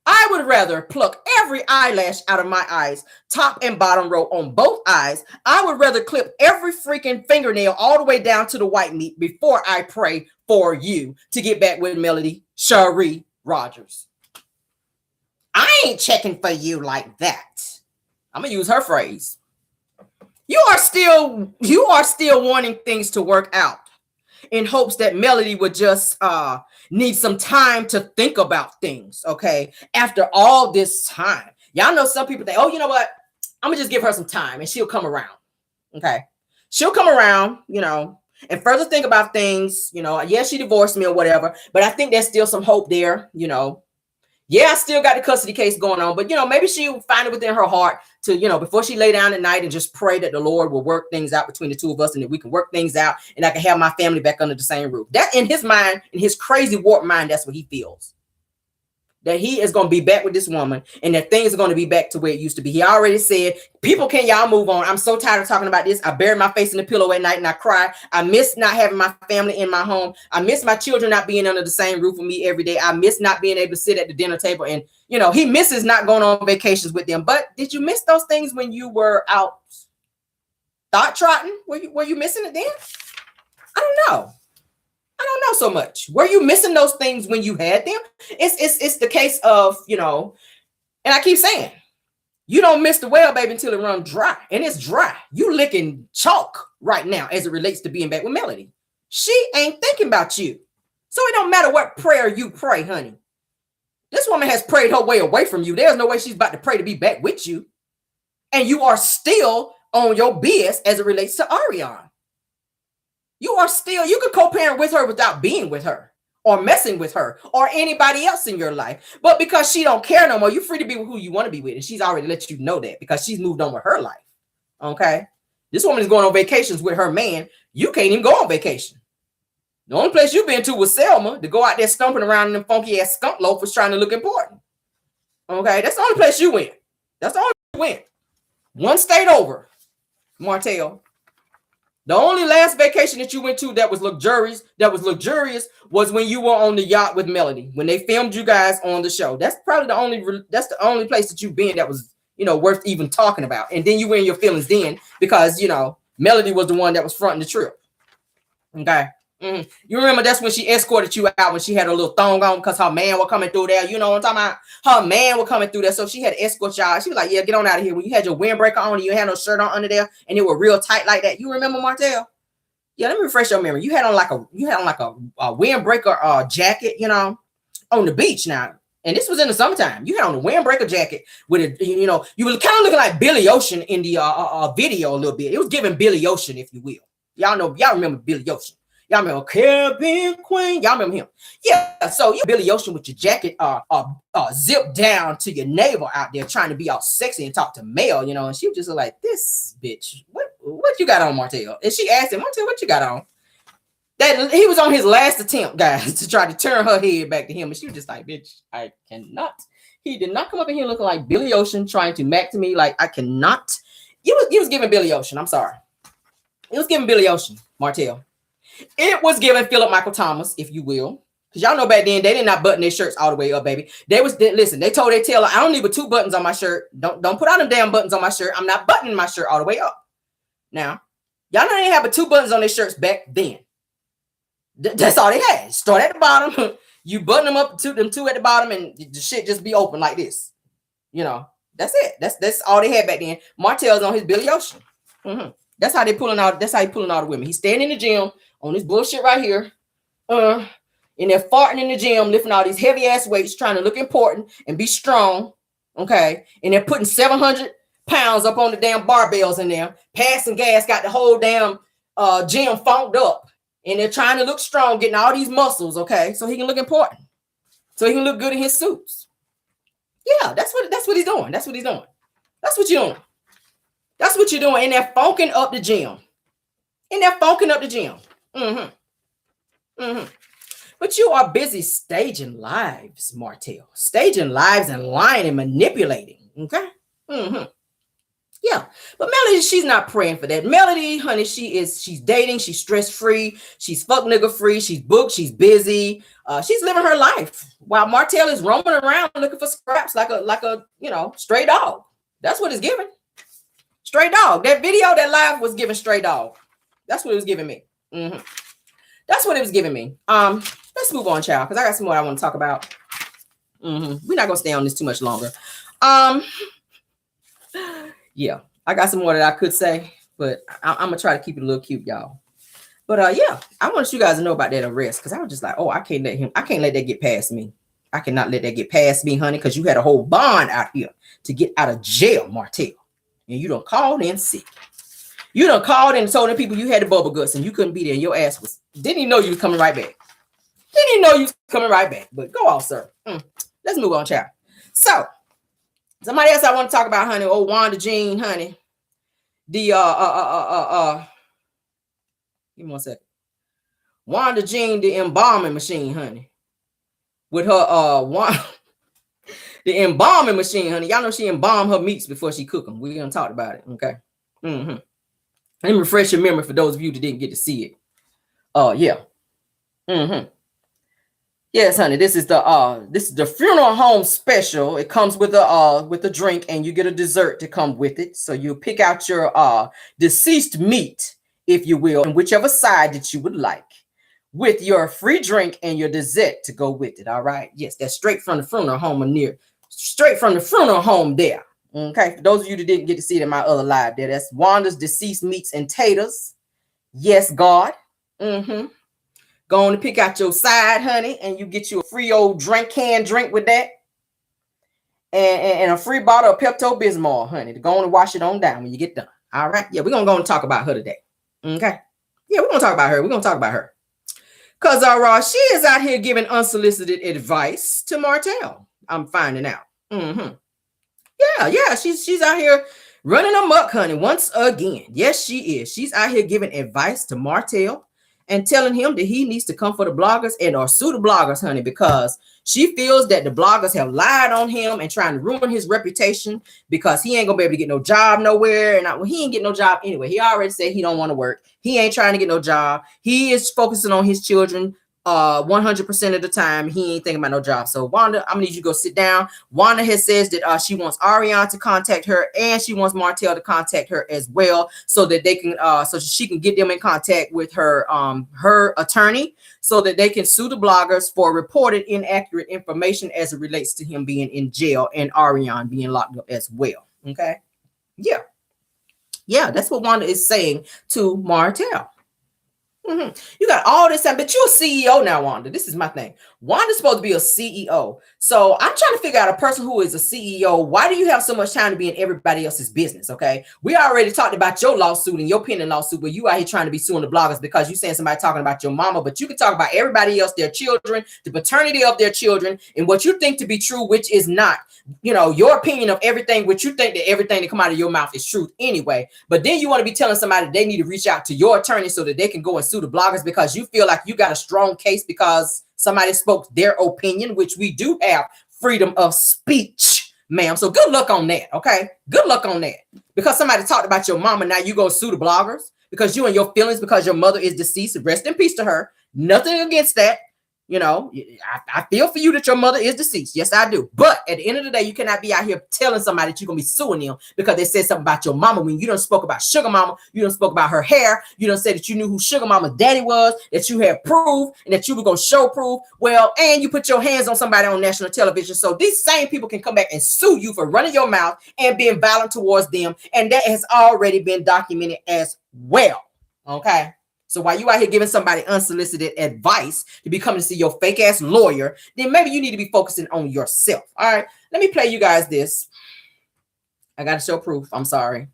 I would rather pluck every eyelash out of my eyes, top and bottom row on both eyes. I would rather clip every freaking fingernail all the way down to the white meat before I pray for you to get back with Melody Cherie Rogers. I ain't checking for you like that. I'm gonna use her phrase. You are still wanting things to work out in hopes that Melody would just need some time to think about things, okay? After all this time. Y'all know some people think, oh, you know what? I'm going to just give her some time and she'll come around, okay? She'll come around, you know, and further think about things, you know. Yeah, she divorced me or whatever, but I think there's still some hope there, you know. Yeah, I still got the custody case going on, but, you know, maybe she'll find it within her heart to, you know, before she lay down at night and just pray that the Lord will work things out between the two of us and that we can work things out and I can have my family back under the same roof. That in his mind, in his crazy warped mind, that's what he feels. That he is going to be back with this woman and that things are going to be back to where it used to be. He already said, people, can y'all move on? I'm so tired of talking about this. I bury my face in the pillow at night and I cry. I miss not having my family in my home. I miss my children not being under the same roof with me every day. I miss not being able to sit at the dinner table. And, you know, he misses not going on vacations with them. But did you miss those things when you were out thought trotting? Were you missing it then? I don't know. I don't know so much. Were you missing those things when you had them? It's the case of, you know, and I keep saying, you don't miss the well, baby, until it runs dry. And it's dry. You licking chalk right now as it relates to being back with Melody. She ain't thinking about you. So it don't matter what prayer you pray, honey. This woman has prayed her way away from you. There's no way she's about to pray to be back with you. And you are still on your BS as it relates to Arionne. You could co-parent with her without being with her or messing with her or anybody else in your life. But because she don't care no more, you're free to be with who you want to be with. And she's already let you know that because she's moved on with her life. Okay. This woman is going on vacations with her man. You can't even go on vacation. The only place you've been to was Selma to go out there stomping around in them funky ass skunk loafers trying to look important. Okay. That's the only place you went. That's the only place you went. One state over, Martell. The only last vacation that you went to that was luxurious was when you were on the yacht with Melody, when they filmed you guys on the show. That's probably the only place that you've been that was, you know, worth even talking about. And then you were in your feelings then because, you know, Melody was the one that was fronting the trip. Okay. You remember that's when she escorted you out when she had a little thong on because her man was coming through there. You know what I'm talking about? Her man was coming through there. So she had to escort y'all. She was like, yeah, get on out of here. When you had your windbreaker on and you had no shirt on under there and it was real tight like that. You remember, Martell? Yeah, let me refresh your memory. You had on like a windbreaker jacket, you know, on the beach now. And this was in the summertime. You had on a windbreaker jacket with a, you know, you were kind of looking like Billy Ocean in the video a little bit. It was giving Billy Ocean, if you will. Y'all remember Billy Ocean. Y'all remember Caribbean Queen? Y'all remember him? Yeah. So you Billy Ocean with your jacket zipped down to your navel out there trying to be all sexy and talk to Mel, you know. And she was just like, this bitch, what you got on, Martell? And she asked him, Martell, what you got on? That he was on his last attempt, guys, to try to turn her head back to him. And she was just like, bitch, I cannot. He did not come up in here looking like Billy Ocean trying to mac to me. Like, I cannot. He was giving Billy Ocean. I'm sorry. It was giving Billy Ocean, Martell. It was giving Philip Michael Thomas, if you will. Because y'all know back then, they did not button their shirts all the way up, baby. Listen, they told their tailor, I don't need but 2 buttons on my shirt. Don't put all them damn buttons on my shirt. I'm not buttoning my shirt all the way up. Now, y'all know they didn't have but 2 buttons on their shirts back then. That's all they had. Start at the bottom. You button them up to them 2 at the bottom and the shit just be open like this. You know, that's it. That's all they had back then. Martell's on his Billy Ocean. That's how they pulling out. That's how he pulling all the women. He's standing in the gym on this bullshit right here. And they're farting in the gym, lifting all these heavy ass weights, trying to look important and be strong. Okay. And they're putting 700 pounds up on the damn barbells in there, passing gas, got the whole damn gym funked up. And they're trying to look strong, getting all these muscles, okay, so he can look important. So he can look good in his suits. Yeah, that's what he's doing. That's what he's doing. That's what you're doing. That's what you're doing. And they're funking up the gym. But you are busy staging lives, Martell. Staging lives and lying and manipulating. Okay. Yeah, but Melody, she's not praying for that. Melody, honey, she's dating, she's stress-free, she's fuck nigga free, she's booked, she's busy, she's living her life while Martell is roaming around looking for scraps like a stray dog. That's what it's giving. Stray dog. That video, that live was giving stray dog. That's what it was giving me. That's what it was giving me. Let's move on, child, because I got some more I want to talk about. We're not gonna stay on this too much longer. Yeah, I got some more that I could say, but I'm gonna try to keep it a little cute, y'all. But yeah, I want you guys to know about that arrest, because I was just like, oh, I can't let that get past me. I cannot let that get past me, honey, because you had a whole bond out here to get out of jail, Martell. And you done called in sick. You done called in and told the people you had the bubble guts and you couldn't be there. And your ass didn't even know you was coming right back. Didn't even know you was coming right back. But go off, sir. Let's move on, child. So, somebody else I want to talk about, honey. Oh, Wanda Jean, honey. The give me one second. Wanda Jean, the embalming machine, honey. With her the embalming machine, honey. Y'all know she embalmed her meats before she cook them. We're gonna talk about it, okay? Let me refresh your memory for those of you that didn't get to see it. Yeah. Yes, honey. This is the funeral home special. It comes with a drink, and you get a dessert to come with it. So you pick out your deceased meat, if you will, and whichever side that you would like, with your free drink and your dessert to go with it. All right. Yes, that's straight from the funeral home straight from the funeral home there. Okay. For those of you that didn't get to see it in my other live there, that's Wanda's deceased meats and taters. Yes, God. Go on to pick out your side, honey, and you get you a free old canned drink with that. And a free bottle of Pepto-Bismol, honey, to go on and wash it on down when you get done. All right. Yeah, we're going to go and talk about her today. Okay. Yeah, we're going to talk about her. We're going to talk about her. Because she is out here giving unsolicited advice to Martell. I'm finding out. Yeah. She's out here running amok, honey, once again. Yes, she is. She's out here giving advice to Martell and telling him that he needs to come for the bloggers or sue the bloggers, honey, because she feels that the bloggers have lied on him and trying to ruin his reputation because he ain't gonna be able to get no job nowhere. And he ain't get no job anyway. He already said he don't want to work. He ain't trying to get no job. He is focusing on his children 100% of the time. He ain't thinking about no job. So Wanda, I'm gonna need you to go sit down. Wanda has says that she wants Ariane to contact her and she wants Martell to contact her as well, so that they can so she can get them in contact with her her attorney, so that they can sue the bloggers for reported inaccurate information as it relates to him being in jail and Ariane being locked up as well. Okay. Yeah, that's what Wanda is saying to Martell. You got all this time, but you're a CEO now, Wanda. This is my thing. Wanda's supposed to be a CEO. So I'm trying to figure out a person who is a CEO. Why do you have so much time to be in everybody else's business? Okay. We already talked about your lawsuit and your pending lawsuit where you out here trying to be suing the bloggers because you saying somebody talking about your mama, but you can talk about everybody else, their children, the paternity of their children, and what you think to be true, which is not, your opinion of everything, which you think that everything that come out of your mouth is truth anyway. But then you want to be telling somebody they need to reach out to your attorney so that they can go and sue the bloggers because you feel like you got a strong case because somebody spoke their opinion, which we do have freedom of speech, ma'am. So good luck on that, okay? Good luck on that. Because somebody talked about your mama, now you go sue the bloggers because you and your feelings because your mother is deceased. Rest in peace to her. Nothing against that. I feel for you that your mother is deceased. Yes, I do. But at the end of the day, you cannot be out here telling somebody that you're going to be suing them because they said something about your mama when you done spoke about Sugar Mama. You done spoke about her hair. You done said that you knew who Sugar Mama's daddy was, that you had proof and that you were going to show proof. Well, and you put your hands on somebody on national television. So these same people can come back and sue you for running your mouth and being violent towards them. And that has already been documented as well. Okay. So while you out here giving somebody unsolicited advice to be coming to see your fake ass lawyer, then maybe you need to be focusing on yourself. All right. Let me play you guys this. I got to show proof. I'm sorry.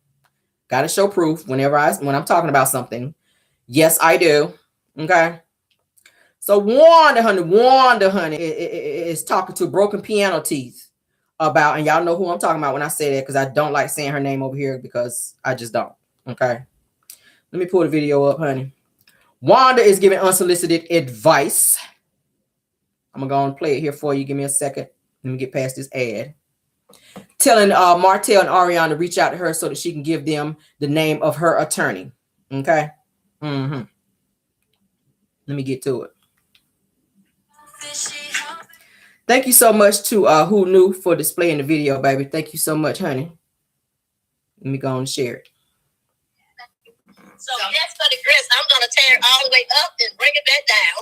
Got to show proof when I'm talking about something. Yes, I do. Okay. So Wanda, honey, is talking to Broken Piano Teeth about, and y'all know who I'm talking about when I say that, because I don't like saying her name over here because I just don't. Okay. Let me pull the video up, honey. Wanda is giving unsolicited advice. I'm going to go and play it here for you. Give me a second. Let me get past this ad. telling Martell and Arionne to reach out to her so that she can give them the name of her attorney. Okay. Let me get to it. Thank you so much to Who Knew for displaying the video, baby. Thank you so much, honey. Let me go and share it. So that's for the grits. I'm going to tear it all the way up and bring it back down.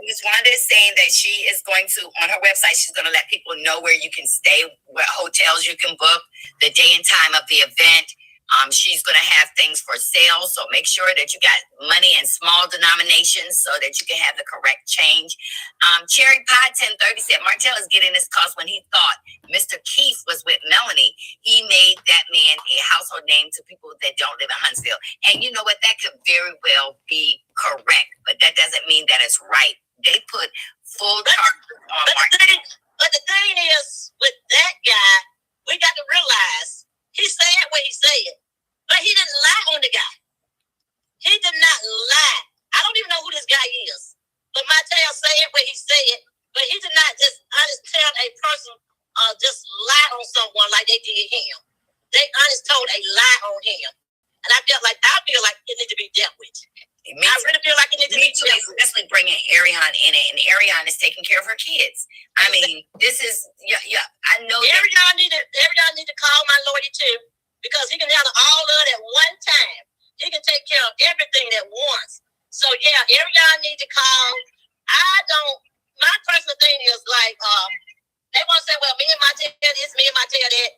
Ms. Wanda is saying that she is going to, on her website, she's going to let people know where you can stay, what hotels you can book, the day and time of the event. She's going to have things for sale, so make sure that you got money in small denominations so that you can have the correct change. Cherry Pie 1030 said Martell is getting this cause when he thought Mr. Keith was with Melanie. He made that man a household name to people that don't live in Huntsville. And you know what? That could very well be correct, but that doesn't mean that it's right. They put full charges on Martell. But the thing is, with that guy, we got to realize he said what he said, but he didn't lie on the guy. He did not lie. I don't even know who this guy is, but Martell said what he said, but he did not just tell a person just lie on someone like they did him. They honest told a lie on him, and I feel like it needs to be dealt with. I really feel like it needs to be dealt with. Especially bringing Ariane in it, and Ariane is taking care of her kids. I mean, this is I know Ariane need to call my lawyer too, because he can handle all of it at one time. He can take care of everything at once. So yeah, Ariane need to call. My personal thing is like, they want to say, well, me and Martell this, me and Martell that.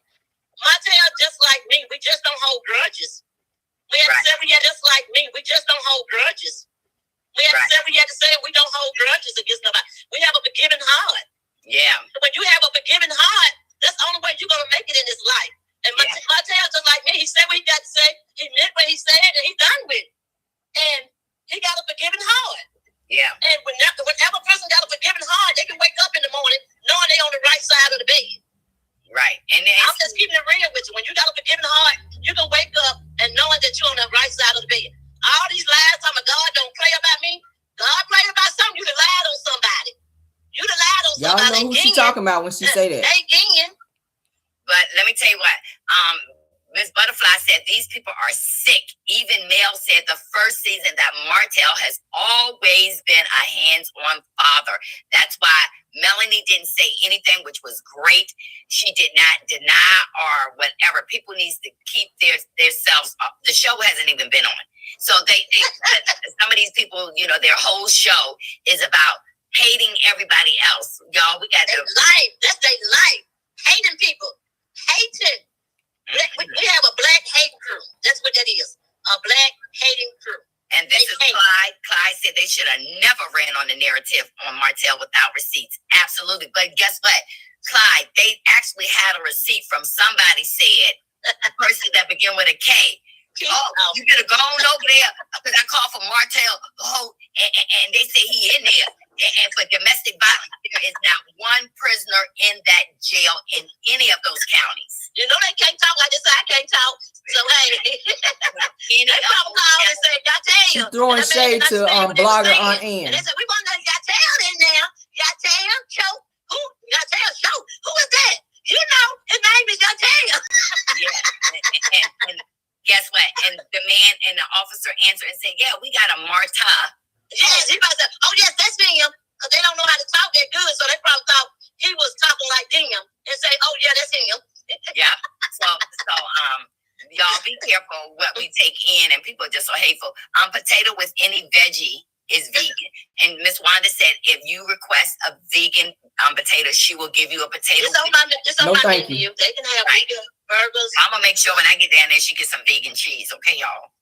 Martell just like me, we just don't hold grudges. We have to say we just like me, we just don't hold grudges. We have to say we don't hold grudges against nobody. We have a forgiving heart. Yeah. When you have a forgiving heart, that's the only way you're gonna make it in this life. And Martell just like me, he said what he got to say, he meant what he said, and he done with it. And he got a forgiving heart. Yeah. And whenever a person got a forgiving heart, they can wake up in the morning knowing they're on the right side of the bed. Right. And then I'm just keeping it real with you. When you got a forgiving heart, you can wake up and knowing that you're on the right side of the bed. All these lies, talking about God don't play about me. God play about something. You done lied on somebody. You done lied on somebody. Y'all know who she talking about when she say that. They again. But let me tell you what. Ms. Butterfly said these people are sick. Even Mel said the first season that Martell has always been a hands-on father. That's why Melanie didn't say anything, which was great. She did not deny or whatever. People need to keep their selves up. The show hasn't even been on. So they some of these people, their whole show is about hating everybody else. Y'all, we got their life. That's their life. Hating people. Hating. We have a black hate crew. That's what that is. A black hating crew. And this is Clyde. Clyde said they should have never ran on the narrative on Martell without receipts. Absolutely. But guess what? Clyde, they actually had a receipt from somebody said, a person that began with a K. Oh, you better go on over there. Because I called for Martell. And they say he in there. And for domestic violence, there is not one prisoner in that jail in any of those counties. You know they can't talk like this. I can't talk. So hey, they probably call and say, "Yatel." She's throwing shade to blogger Aunt Ann. And they said, "We want to Yatel in there. Yatel, show who? Yatel, show who is that? You know, his name is Yatel." Yeah, and guess what? And the man and the officer answered and said, "Yeah, we got a Marta." Yes, he probably said, "Oh yes, that's him." Because they don't know how to talk that good, so they probably thought he was talking like them and say, "Oh yeah, that's him." Yeah. So y'all be careful what we take in, and people are just so hateful. Potato with any veggie is vegan, and Miss Wanda said if you request a vegan potato, she will give you a potato. It's on my menu. They can have vegan burgers. I'm gonna make sure when I get down there, she gets some vegan cheese. Okay, y'all.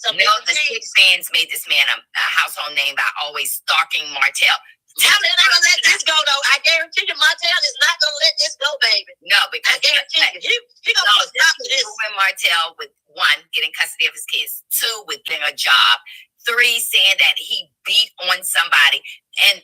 The Six fans made this man a household name by always stalking Martell. Martell not gonna let this go though. I guarantee you, Martell is not gonna let this go, baby. No, because I guarantee you, he gonna stop this. When Martell with 1 getting custody of his kids, 2 with getting a job, 3 saying that he beat on somebody, and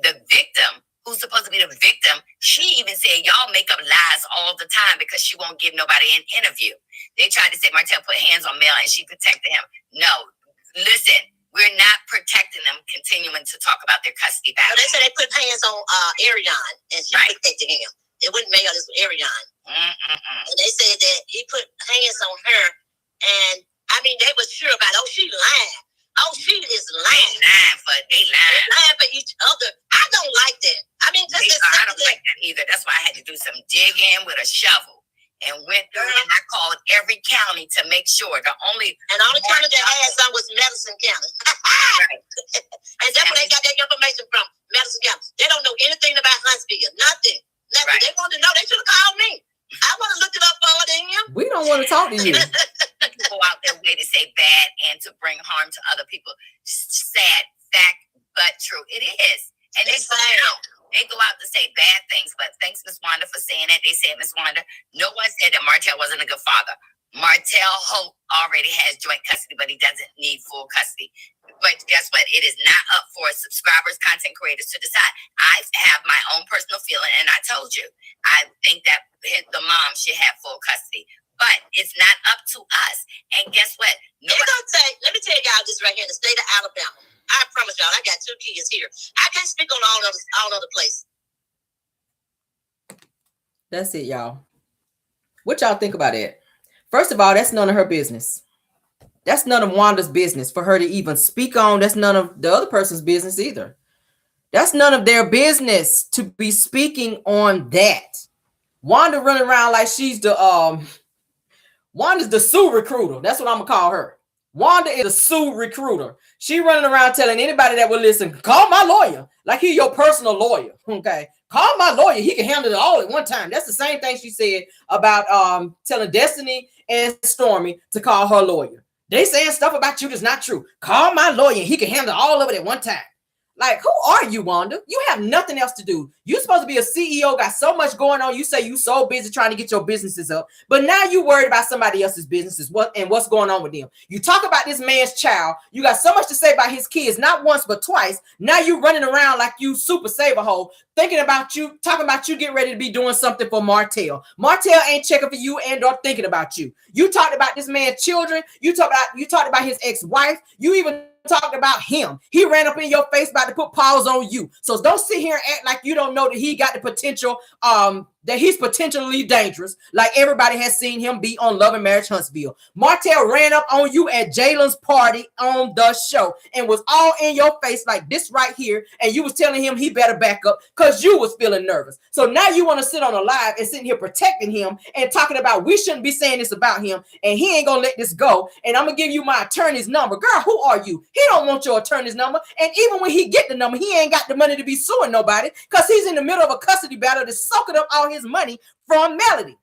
the victim, who's supposed to be the victim, she even said y'all make up lies all the time because she won't give nobody an interview. They tried to say Martell put hands on Mel and she protected him. No, listen, we're not protecting them continuing to talk about their custody battle. So they said they put hands on Ariane and she protected him. It wasn't Mayo, this was Ariane. And they said that he put hands on her, and I mean, they were sure about, oh, she lying. Oh, she is lying. They lying for each other. I don't like that. I mean, just I don't like that either. That's why I had to do some digging with a shovel and went through and I called every county to make sure the only county that had some was Madison County. Right. And that's where they got that information from, Madison County. They don't know anything about Huntsville. Nothing. Right. They want to know. They should have called me. I want to look it up for them. We don't want to talk to you. Go out their way to say bad and to bring harm to other people. Sad fact, but true. It is. And they go out to say bad things, but thanks, Miss Wanda, for saying that. They said, Miss Wanda, no one said that Martell wasn't a good father. Martell Hope already has joint custody, but he doesn't need full custody. But guess what? It is not up for subscribers, content creators to decide. I have my own personal feeling, and I told you, I think that the mom should have full custody. But it's not up to us. And guess what? Let me tell y'all this right here in the state of Alabama. I promise y'all, I got 2 kids here. I can't speak on all other places. That's it, y'all. What y'all think about it? First of all, that's none of her business. That's none of Wanda's business for her to even speak on. That's none of the other person's business either. That's none of their business to be speaking on that. Wanda running around like she's the Wanda's the Sue recruiter. That's what I'm gonna call her. Wanda is a Sue recruiter. She running around telling anybody that will listen, call my lawyer. Like he's your personal lawyer. Okay. Call my lawyer. He can handle it all at one time. That's the same thing she said about telling Destiny and Stormy to call her lawyer. They saying stuff about you that's not true. Call my lawyer. He can handle all of it at one time. Like, who are you, Wanda? You have nothing else to do. You're supposed to be a CEO, got so much going on. You say you so busy trying to get your businesses up, but now you worried about somebody else's businesses. What's going on with them? You talk about this man's child. You got so much to say about his kids, not once, but twice. Now you running around like you super saver hole, thinking about you, talking about you getting ready to be doing something for Martell. Martell ain't checking for you and or thinking about you. You talked about this man's children. You talked about his ex-wife. You even talked about him. He ran up in your face about to put paws on you. So don't sit here and act like you don't know that he got the potential, that he's potentially dangerous, like everybody has seen him be on Love and Marriage Huntsville. Martell ran up on you at Jalen's party on the show and was all in your face like this right here, and you was telling him he better back up because you was feeling nervous. So now you want to sit on a live and sitting here protecting him and talking about we shouldn't be saying this about him, and he ain't gonna let this go, and I'm gonna give you my attorney's number. Girl, who are you? He don't want your attorney's number, and even when he get the number, he ain't got the money to be suing nobody because he's in the middle of a custody battle that's soaking up all his money from Melody.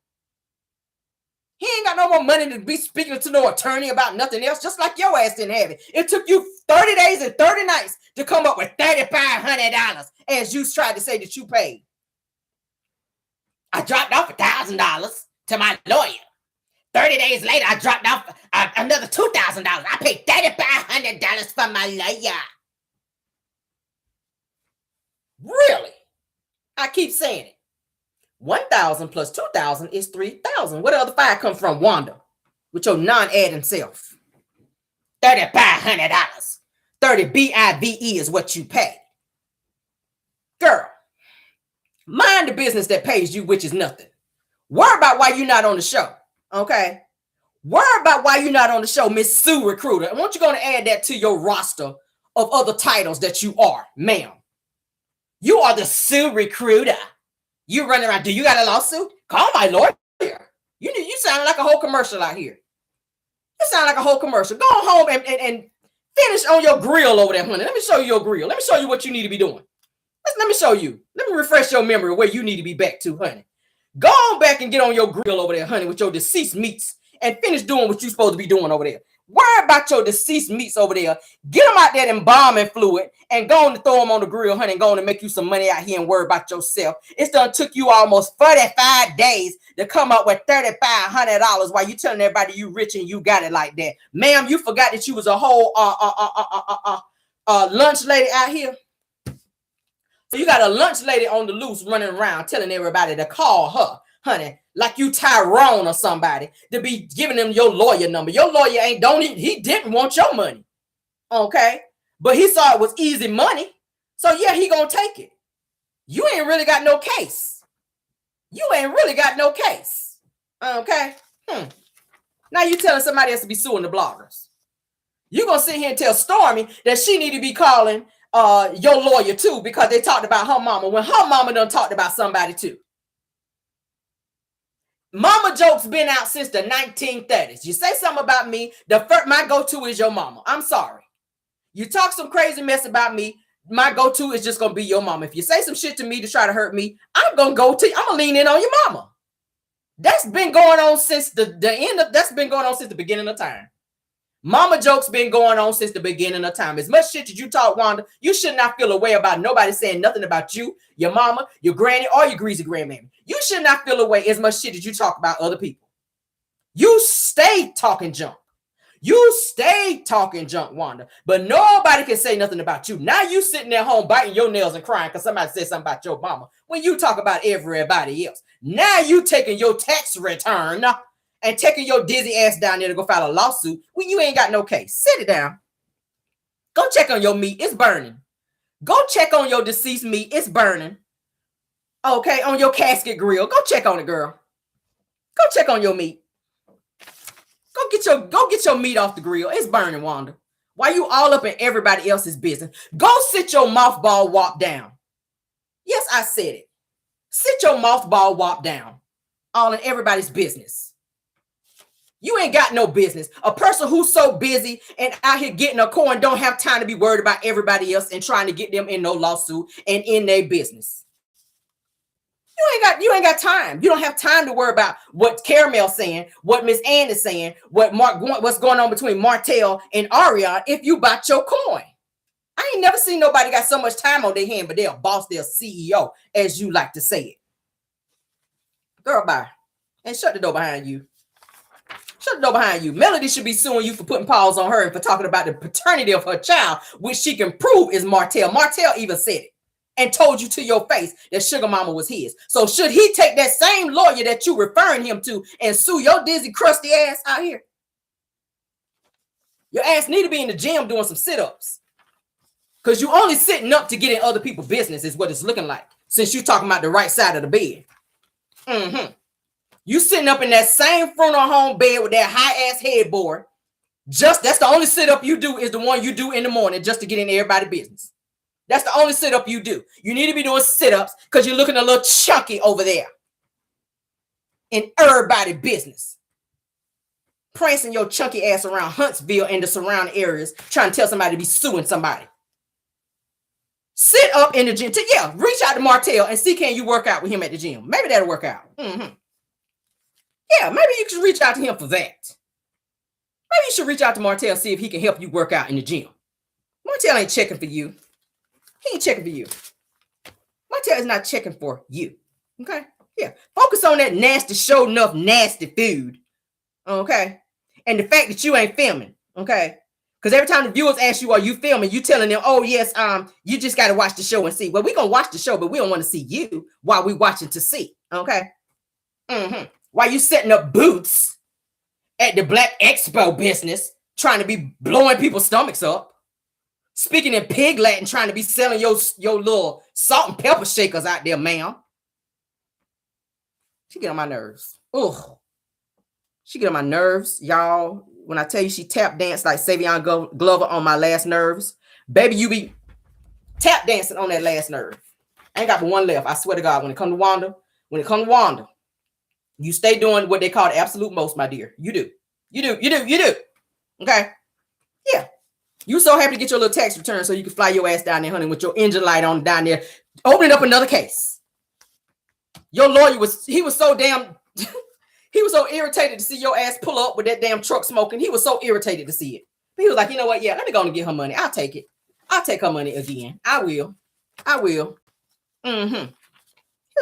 He ain't got no more money to be speaking to no attorney about nothing else, just like your ass didn't have it. It took you 30 days and 30 nights to come up with $3,500 as you tried to say that you paid. I dropped off $1,000 to my lawyer. 30 days later, I dropped off another $2,000. I paid $3,500 for my lawyer. Really? I keep saying it. 1,000 plus 2,000 is 3,000. Where the other 5 come from, Wanda? With your non-adding self. $3,500. 30 BIVE is what you pay. Girl, mind the business that pays you, which is nothing. Worry about why you're not on the show. Okay? Worry about why you're not on the show, Miss Sue Recruiter. I want you going to add that to your roster of other titles that you are, ma'am. You are the Sue Recruiter. You running around. Do you got a lawsuit? Call my lawyer. You sound like a whole commercial out here. You sound like a whole commercial. Go home and finish on your grill over there, honey. Let me show you your grill. Let me show you what you need to be doing. Let me show you. Let me refresh your memory of where you need to be back to, honey. Go on back and get on your grill over there, honey, with your deceased meats and finish doing what you're supposed to be doing over there. Worry about your deceased meats over there. Get them out there in embalming fluid and go on to throw them on the grill, honey, and go on and make you some money out here and worry about yourself. It's done took you almost 45 days to come up with $3,500 while you telling everybody you rich and you got it like that. Ma'am, you forgot that you was a whole lunch lady out here. So you got a lunch lady on the loose running around telling everybody to call her, honey, like you Tyrone or somebody, to be giving them your lawyer number. Your lawyer he didn't want your money. Okay? But he saw it was easy money. So yeah, he gonna take it. You ain't really got no case. You ain't really got no case. Okay? Now you telling somebody else to be suing the bloggers. You gonna sit here and tell Stormy that she need to be calling your lawyer too because they talked about her mama when her mama done talked about somebody too. Mama jokes been out since the 1930s. You say something about me, my go-to is your mama. I'm sorry. You talk some crazy mess about me, my go-to is just gonna be your mama. If you say some shit to me to try to hurt me, I'm gonna lean in on your mama. That's been going on since that's been going on since the beginning of time. Mama jokes been going on since the beginning of time. As much shit as you talk, Wanda, you should not feel a way about nobody saying nothing about you, your mama, your granny, or your greasy grandmammy. You should not feel a way as much shit as you talk about other people. You stay talking junk. You stay talking junk, Wanda. But nobody can say nothing about you. Now you sitting there home biting your nails and crying because somebody said something about your mama when you talk about everybody else. Now you taking your tax return and taking your dizzy ass down there to go file a lawsuit when you ain't got no case. Sit it down. Go check on your meat. It's burning. Go check on your deceased meat. It's burning. Okay, on your grill. Go check on it, girl. Go check on your meat. Go get your meat off the grill. It's burning, Wanda. Why you all up in everybody else's business? Go sit your mothball wop down. Yes, I said it. Sit your mothball wop down. All in everybody's business. You ain't got no business. A person who's so busy and out here getting a coin don't have time to be worried about everybody else and trying to get them in no lawsuit and in their business. You ain't got time. You don't have time to worry about what Caramel's saying, what Miss Ann is saying, what's going on between Martell and Arionne if you bought your coin. I ain't never seen nobody got so much time on their hand, but they'll boss their CEO, as you like to say it. Girl, bye. And shut the door behind you. Shut the door behind you. Melody should be suing you for putting paws on her and for talking about the paternity of her child, which she can prove is Martell. Martell even said it and told you to your face that Sugar Mama was his. So should he take that same lawyer that you referring him to and sue your dizzy, crusty ass out here? Your ass need to be in the gym doing some sit-ups. Because you only sitting up to get in other people's business is what it's looking like. Since you talking about the right side of the bed. You sitting up in that same funeral home bed with that high-ass headboard. That's the only sit-up you do is the one you do in the morning just to get in everybody's business. That's the only sit-up you do. You need to be doing sit-ups because you're looking a little chunky over there. In everybody's business. Prancing your chunky ass around Huntsville and the surrounding areas trying to tell somebody to be suing somebody. Sit up in the gym. Reach out to Martell and see can you work out with him at the gym. Maybe that'll work out. Yeah, maybe you should reach out to him for that. Maybe you should reach out to Martell and see if he can help you work out in the gym. Martell ain't checking for you. He ain't checking for you. Martell is not checking for you. Okay? Yeah. Focus on that nasty, show enough nasty food. Okay? And the fact that you ain't filming. Okay? Because every time the viewers ask you, are you filming? You telling them, oh, yes, you just got to watch the show and see. Well, we're going to watch the show, but we don't want to see you while we're watching to see. Okay? While you setting up booths at the Black Expo business, trying to be blowing people's stomachs up. Speaking in pig Latin, trying to be selling your little salt and pepper shakers out there, ma'am. She get on my nerves. Ugh. She get on my nerves, y'all. When I tell you she tap danced like Savion Glover on my last nerves, baby, you be tap dancing on that last nerve. I ain't got but one left. I swear to God, when it comes to Wanda, you stay doing what they call the absolute most, my dear. You do. Okay? Yeah. You so happy to get your little tax return so you can fly your ass down there, honey, with your engine light on down there, opening up another case. Your lawyer was so irritated to see your ass pull up with that damn truck smoking. He was so irritated to see it. But he was like, you know what? Yeah, let me go and get her money. I'll take it. I'll take her money again. I will. He was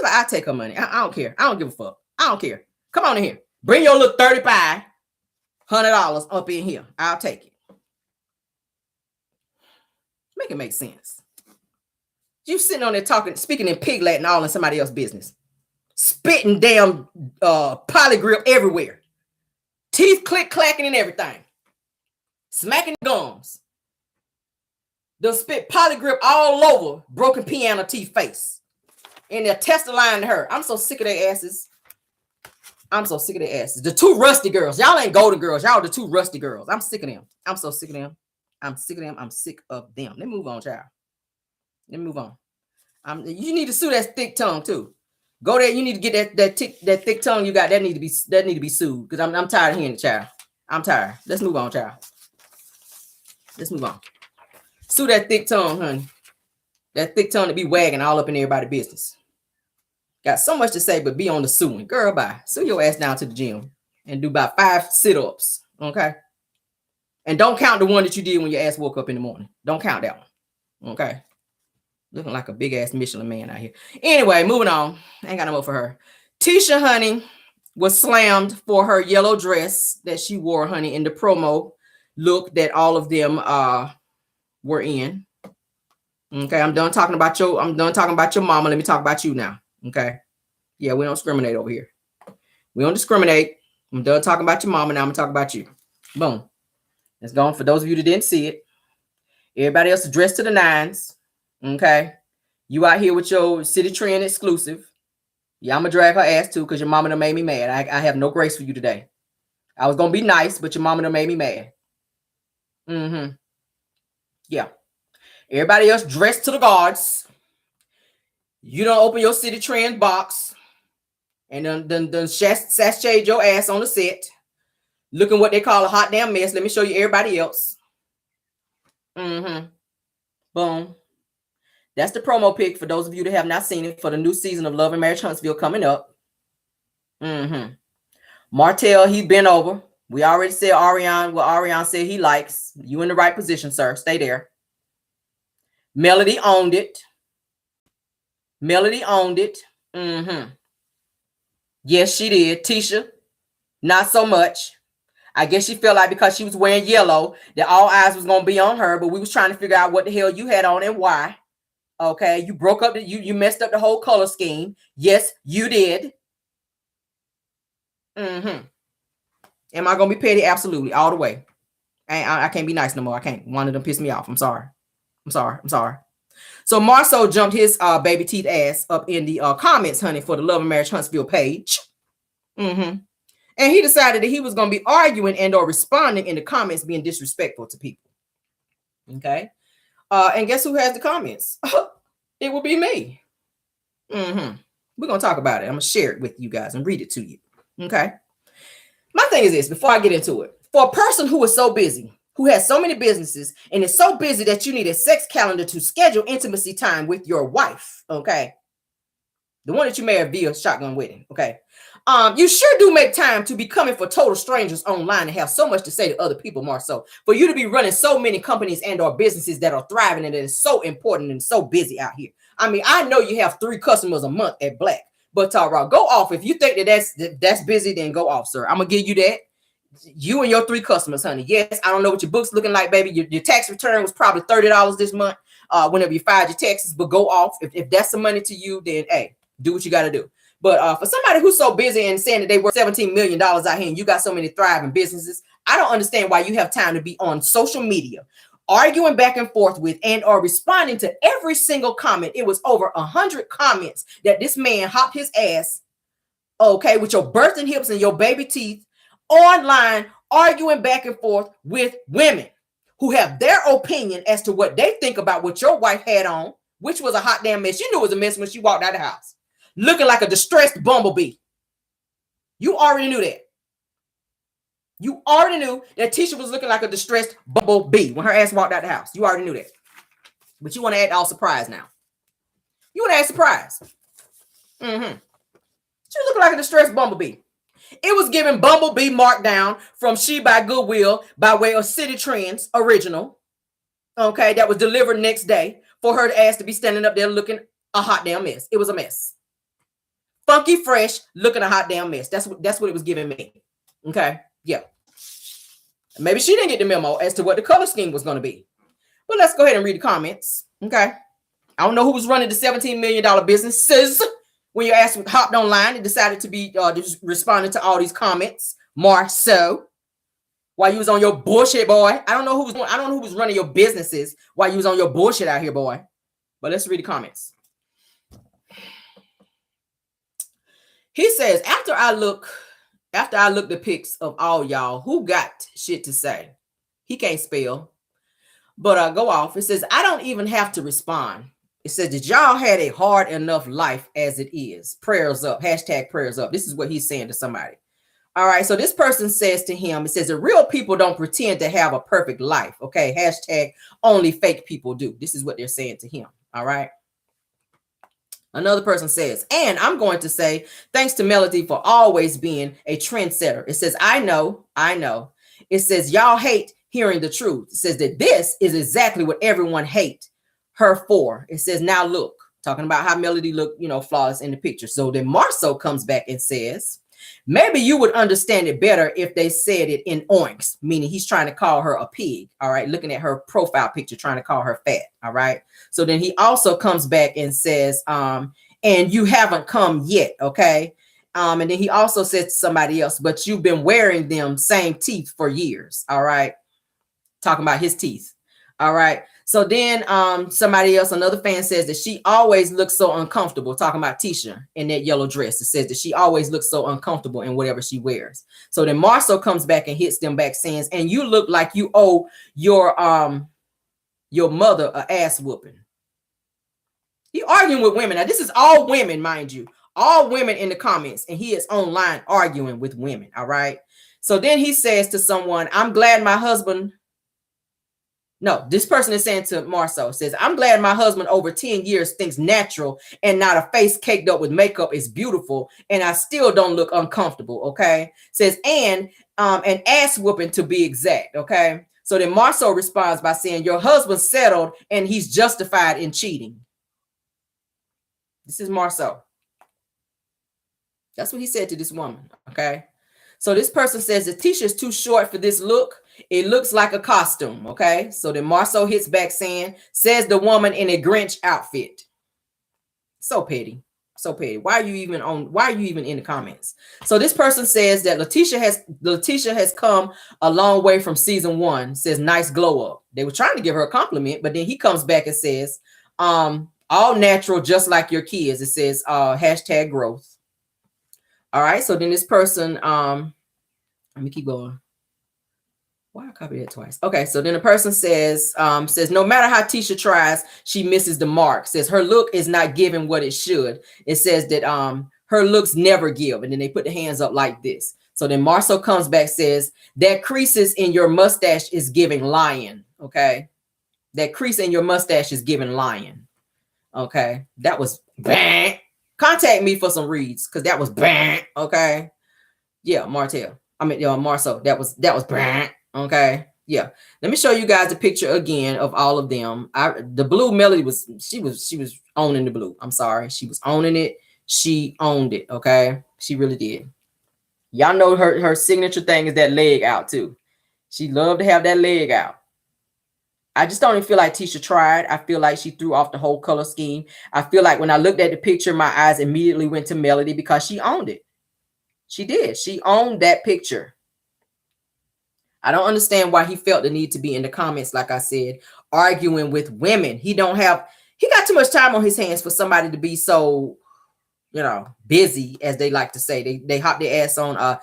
like, I'll take her money. I don't care. I don't give a fuck. I don't care. Come on in here. Bring your little $100 up in here. I'll take it. Make it make sense. You sitting on there talking, speaking in pig Latin, all in somebody else's business. Spitting damn polygrip everywhere. Teeth click-clacking and everything. Smacking gums. They'll spit polygrip all over broken piano teeth face. And they'll test the line to her. I'm so sick of their asses. I'm so sick of their asses. The two rusty girls. Y'all ain't golden girls. Y'all the two rusty girls. I'm sick of them. I'm so sick of them. I'm sick of them. I'm sick of them. Let me move on, child. Let me move on. You need to sue that thick tongue too. Go there. You need to get that thick tongue you got. That need to be sued. Because I'm tired of hearing it, child. I'm tired. Let's move on, child. Let's move on. Sue that thick tongue, honey. That thick tongue to be wagging all up in everybody's business. Got so much to say, but be on the suing. Girl, bye. Sue your ass down to the gym and do about 5 sit-ups. Okay. And don't count the one that you did when your ass woke up in the morning. Don't count that one. Okay. Looking like a big ass Michelin man out here. Anyway, moving on. Ain't got no more for her. Tisha, honey, was slammed for her yellow dress that she wore, honey, in the promo look that all of them were in. Okay, I'm done talking about your mama. Let me talk about you now. Okay. Yeah, we don't discriminate over here. We don't discriminate. I'm done talking about your mama. Now I'm gonna talk about you. Boom. It's gone for those of you that didn't see it. Everybody else is dressed to the nines. Okay. You out here with your City Trend exclusive. Yeah, I'm gonna drag her ass too because your mama done made me mad. I have no grace for you today. I was gonna be nice, but your mama done made me mad. Yeah. Everybody else dressed to the gods. You don't open your City Trend box and then sashayed your ass on the set, looking what they call a hot damn mess. Let me show you everybody else. Boom. That's the promo pic for those of you that have not seen it for the new season of Love and Marriage Huntsville coming up. Martell, he bent over. We already said Ariane, what Ariane said he likes. You in the right position, sir. Stay there. Melody owned it. Melody owned it. Yes, she did. Tisha, not so much. I guess she felt like because she was wearing yellow that all eyes was gonna be on her, but we was trying to figure out what the hell you had on and why. Okay, you broke up you messed up the whole color scheme. Yes, you did. Am I gonna be petty? Absolutely, all the way. I can't be nice no more. I can't. One of them pissed me off. I'm sorry. So Marsau jumped his baby teeth ass up in the comments, honey, for the Love and Marriage Huntsville page. And he decided that he was going to be arguing and or responding in the comments, being disrespectful to people. Okay. And guess who has the comments? It will be me. We're going to talk about it. I'm going to share it with you guys and read it to you. Okay. My thing is this, before I get into it, for a person who is so busy, who has so many businesses and is so busy that you need a sex calendar to schedule intimacy time with your wife, okay? The one that you married via shotgun wedding, okay? You sure do make time to be coming for total strangers online and have so much to say to other people, Marsau. For you to be running so many companies and or businesses that are thriving and that is so important and so busy out here. I mean, I know you have 3 customers a month at Black, but go off. If you think that's busy, then go off, sir. I'm going to give you that. You and your 3 customers, honey. Yes, I don't know what your book's looking like, baby. Your tax return was probably $30 this month whenever you filed your taxes, but go off. If that's some money to you, then, hey, do what you got to do. But for somebody who's so busy and saying that they worth $17 million out here and you got so many thriving businesses, I don't understand why you have time to be on social media arguing back and forth with and or responding to every single comment. It was over 100 comments that this man hopped his ass, okay, with your birthing hips and your baby teeth, online arguing back and forth with women who have their opinion as to what they think about what your wife had on, which was a hot damn mess. You knew it was a mess when she walked out of the house, looking like a distressed bumblebee. You already knew that. You already knew that Tisha was looking like a distressed bumblebee when her ass walked out the house. You already knew that. But you want to act all surprised now. You want to act surprised. She was looking like a distressed bumblebee. It was given Bumblebee Markdown from She by Goodwill by way of City Trends original. Okay, that was delivered next day for her ass to be standing up there looking a hot damn mess. It was a mess. Funky fresh looking a hot damn mess. That's what it was giving me. Okay, yeah. Maybe she didn't get the memo as to what the color scheme was going to be. But let's go ahead and read the comments. Okay. I don't know who was running the $17 million businesses. When your ass hopped online and decided to be just responding to all these comments, Marsau, while you was on your bullshit, boy. I don't know who was running your businesses while you was on your bullshit out here, boy. But let's read the comments. He says, after I look the pics of all y'all, who got shit to say? He can't spell, but go off. It says, I don't even have to respond. It says that y'all had a hard enough life as it is. Prayers up. Hashtag prayers up. This is what he's saying to somebody. All right. So this person says to him, it says the real people don't pretend to have a perfect life. Okay. Hashtag only fake people do. This is what they're saying to him. All right. Another person says, and I'm going to say, thanks to Melody for always being a trendsetter. It says, I know. It says, y'all hate hearing the truth. It says that this is exactly what everyone hate her for. It says, now look, talking about how Melody looked, flawless in the picture. So then Marsau comes back and says, maybe you would understand it better if they said it in oinks, meaning he's trying to call her a pig. All right. Looking at her profile picture, trying to call her fat. All right. So then he also comes back and says, and you haven't come yet. Okay. And then he also said to somebody else, but you've been wearing them same teeth for years. All right. Talking about his teeth. All right. So then somebody else, another fan says that she always looks so uncomfortable, talking about Tisha in that yellow dress. It says that she always looks so uncomfortable in whatever she wears. So then Marsau comes back and hits them back saying, and you look like you owe your mother an ass whooping. He arguing with women. Now this is all women, mind you, all women in the comments, and he is online arguing with women. All right. So then he says to someone, I'm glad my husband. No, this person is saying to Marsau, says, I'm glad my husband over 10 years thinks natural and not a face caked up with makeup is beautiful. And I still don't look uncomfortable. Okay. Says, and an ass whooping to be exact. Okay. So then Marsau responds by saying, your husband settled and he's justified in cheating. This is Marsau. That's what he said to this woman. Okay. So this person says that Tisha is too short for this look. It looks like a costume. Okay. So then Marsau hits back saying, says the woman in a Grinch outfit. So petty. So petty. Why are you even in the comments? So this person says that Letitia has come a long way from season 1. Says nice glow up. They were trying to give her a compliment, but then he comes back and says, all natural, just like your kids. It says hashtag growth. All right. So then this person, let me keep going. Why I copied that twice? Okay. So then the person says no matter how Tisha tries, she misses the mark. Says her look is not giving what it should. It says that her looks never give. And then they put the hands up like this. So then Marsau comes back, says that creases in your mustache is giving lion. Okay. That crease in your mustache is giving lion. Okay. That was bang. Contact me for some reads because that was bang. Okay. Yeah, Martell. Marsau. That was bang. Okay. Yeah. Let me show you guys a picture again of all of them. The blue Melody was owning the blue. I'm sorry. She was owning it. She owned it. Okay. She really did. Y'all know her signature thing is that leg out too. She loved to have that leg out. I just don't even feel like Tisha tried. I feel like she threw off the whole color scheme. I feel like when I looked at the picture, my eyes immediately went to Melody because she owned it. She did. She owned that picture. I don't understand why he felt the need to be in the comments, like I said, arguing with women. He got too much time on his hands for somebody to be so, busy, as they like to say. They hop their ass on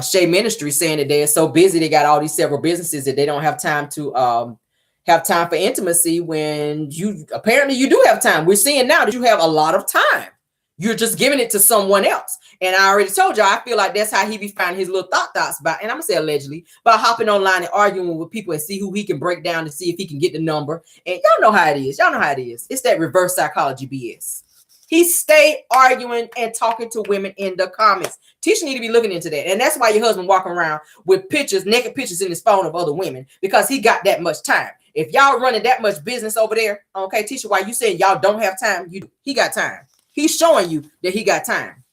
Shea Ministry saying that they're so busy. They got all these several businesses that they don't have time to have time for intimacy when you do have time. We're seeing now that you have a lot of time. You're just giving it to someone else. And I already told you, I feel like that's how he be finding his little thoughts by, and I'm gonna say allegedly, by hopping online and arguing with people and see who he can break down to see if he can get the number. And y'all know how it is. Y'all know how it is. It's that reverse psychology BS. He stayed arguing and talking to women in the comments. Tisha need to be looking into that. And that's why your husband walking around with naked pictures in his phone of other women, because he got that much time. If y'all running that much business over there, okay, Tisha, why you saying y'all don't have time? He got time. He's showing you that he got time.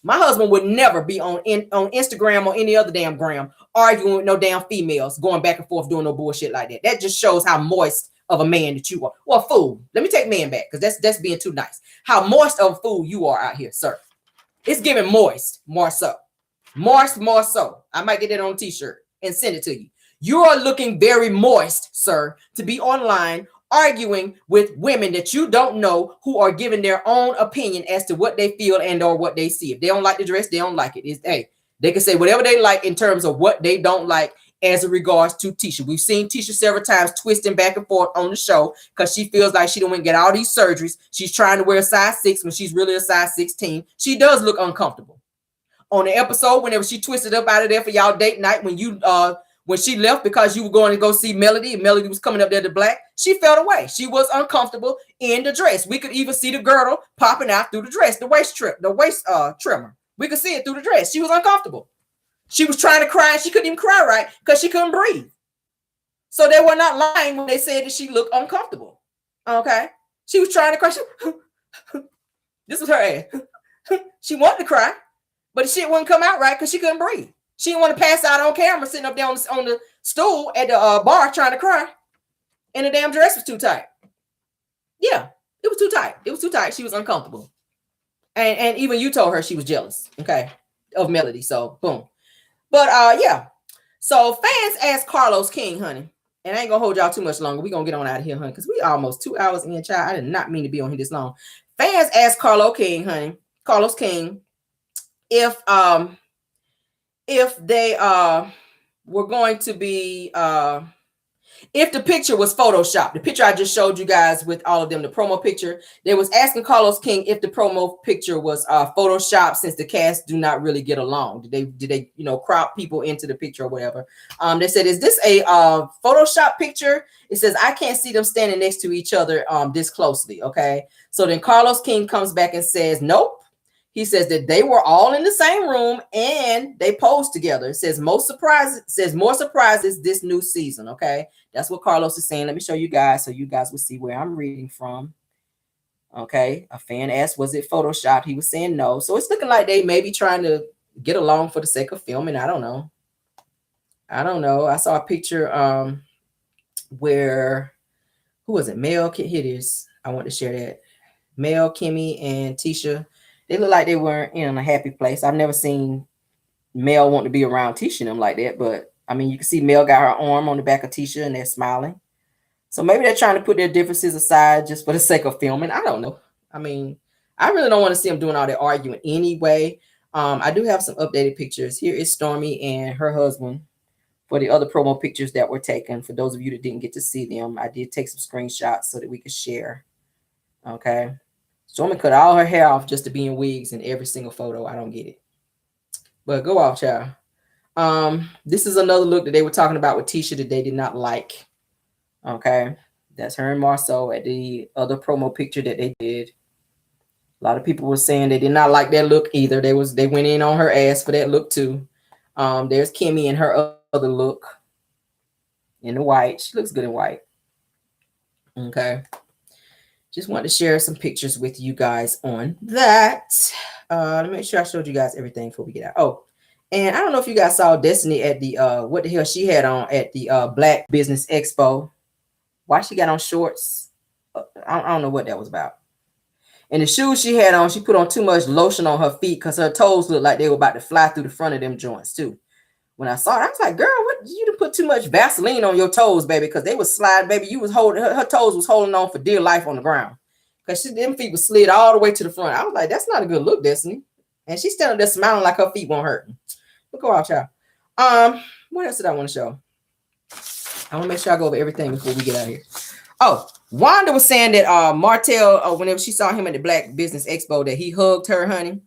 My husband would never be on Instagram or any other damn gram arguing with no damn females, going back and forth doing no bullshit like that. That just shows how moist of a man that you are. Well, fool. Let me take man back because that's being too nice. How moist of a fool you are out here, sir. It's giving moist, Marsau. Moist, Marsau. I might get that on a t-shirt and send it to you. You are looking very moist, sir, to be online arguing with women that you don't know who are giving their own opinion as to what they feel and or what they see. If they don't like the dress, they don't like it. Hey, they can say whatever they like in terms of what they don't like as it regards to Tisha. We've seen Tisha several times twisting back and forth on the show because she feels like she don't want to get all these surgeries. She's trying to wear a size 6 when she's really a size 16. She does look uncomfortable. On the episode, whenever she twisted up out of there for y'all date night, when she left because you were going to go see Melody, and Melody was coming up there to black, she felt away. She was uncomfortable in the dress. We could even see the girdle popping out through the dress, the waist trimmer. We could see it through the dress. She was uncomfortable. She was trying to cry and she couldn't even cry right because she couldn't breathe. So they were not lying when they said that she looked uncomfortable. Okay. She was trying to cry. This was her ass. She wanted to cry, but the shit wouldn't come out right because she couldn't breathe. She didn't want to pass out on camera sitting up there on the stool at the bar trying to cry. And the damn dress was too tight. Yeah, it was too tight. It was too tight. She was uncomfortable. And even you told her she was jealous, okay, of Melody. So, boom. But, yeah. So, fans asked Carlos King, honey. And I ain't going to hold y'all too much longer. We're going to get on out of here, honey, because we almost 2 hours in, child. I did not mean to be on here this long. Fans asked Carlos King, if they were going to be if the picture was photoshopped. The picture I just showed you guys with all of them, the promo picture, they was asking Carlos King if the promo picture was photoshopped, since the cast do not really get along. Did they crop people into the picture or whatever? They said, is this a Photoshop picture? It says, I can't see them standing next to each other this closely. Okay, so then Carlos King comes back and says, nope. He says that they were all in the same room and they posed together. It says more surprises this new season. Okay, that's what Carlos is saying. Let me show you guys so you guys will see where I'm reading from. Okay, a fan asked, was it photoshopped? He was saying no. So it's looking like they may be trying to get along for the sake of filming. I don't know. I saw a picture where, who was it? Mel, here it is. I want to share that. Mel, Kimmy, and Tisha. They look like they weren't in a happy place. I've never seen Mel want to be around Tisha and them like that. But, I mean, you can see Mel got her arm on the back of Tisha and they're smiling. So maybe they're trying to put their differences aside just for the sake of filming. I don't know. I mean, I really don't want to see them doing all that arguing anyway. I do have some updated pictures. Here is Stormy and her husband for the other promo pictures that were taken. For those of you that didn't get to see them, I did take some screenshots so that we could share. Okay. Stormy cut all her hair off just to be in wigs in every single photo. I don't get it. But go off, child. This is another look that they were talking about with Tisha that they did not like. Okay. That's her and Marsau at the other promo picture that they did. A lot of people were saying they did not like that look either. They went in on her ass for that look too. There's Kimmy in her other look in the white. She looks good in white. Okay. Just wanted to share some pictures with you guys on that. Let me make sure I showed you guys everything before we get out. Oh, and I don't know if you guys saw Destiny at the what the hell she had on at the Black Business Expo. Why she got on shorts? I don't know what that was about. And the shoes she had on, she put on too much lotion on her feet because her toes looked like they were about to fly through the front of them joints too. When I saw it, I was like, girl, what, you done put too much Vaseline on your toes, baby, because they was sliding, baby. You was holding, her toes was holding on for dear life on the ground. Because them feet was slid all the way to the front. I was like, that's not a good look, Destiny. And she's standing there smiling like her feet won't hurt. But go out, child. What else did I want to show? I want to make sure I go over everything before we get out of here. Oh, Wanda was saying that Martell, whenever she saw him at the Black Business Expo, that he hugged her, honey.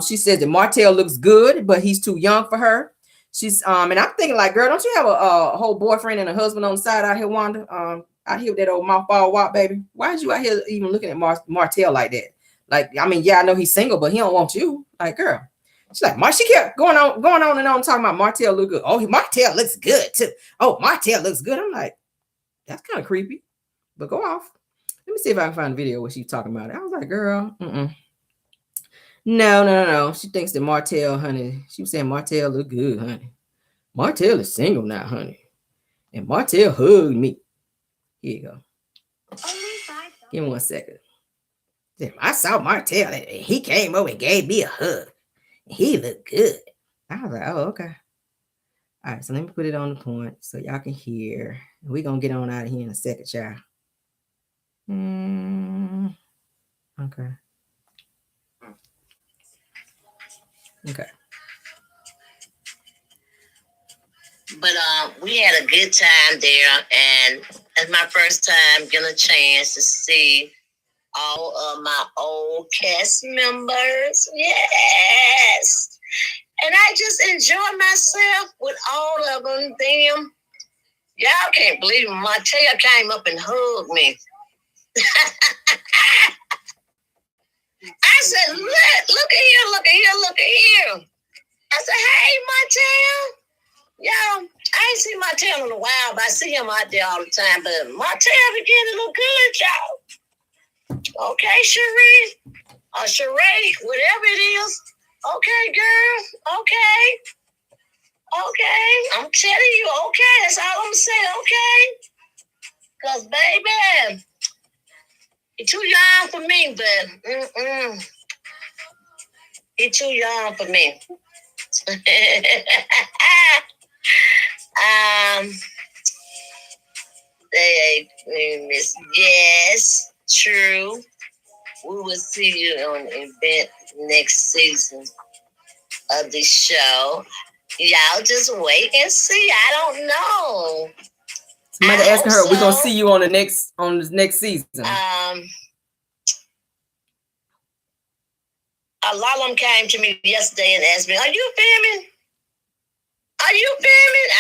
She says that Martell looks good, but he's too young for her. She's and I'm thinking like, girl, don't you have a whole boyfriend and a husband on the side out here, Wanda? Out here with that old mouthball wop, baby. Why is you out here even looking at Martell like that? Like, I mean, yeah, I know he's single, but he don't want you. Like, girl. She's like, she kept going on and on talking about Martell look good. Oh, Martell looks good too. Oh, Martell looks good. I'm like, that's kind of creepy. But go off. Let me see if I can find a video where she's talking about it. I was like, girl, No. She thinks that Martell, honey, she was saying Martell look good, honey. Martell is single now, honey. And Martell hugged me. Here you go. Give me 1 second. I saw Martell and he came over and gave me a hug. He looked good. I was like, oh, okay. All right, so let me put it on the point so y'all can hear. We're going to get on out of here in a second, y'all. Okay. Okay. But we had a good time there, and it's my first time getting a chance to see all of my old cast members. Yes. And I just enjoy myself with all of them. Y'all can't believe it. Martell came up and hugged me. I said, look at here. I said, hey, Martell. Y'all, I ain't seen Martell in a while, but I see him out there all the time. But Martell beginning to look good, y'all. Okay, Cherie. Or Sheree, whatever it is. Okay, girl. Okay. I'm telling you, okay. That's all I'm going to say, okay? Because, baby, you're too young for me, but you're too young for me. Yes, true. We will see you on the event next season of the show. Y'all just wait and see. I don't know. Somebody asking her, we're gonna see you on the next season. A lot of them came to me yesterday and asked me, are you filming?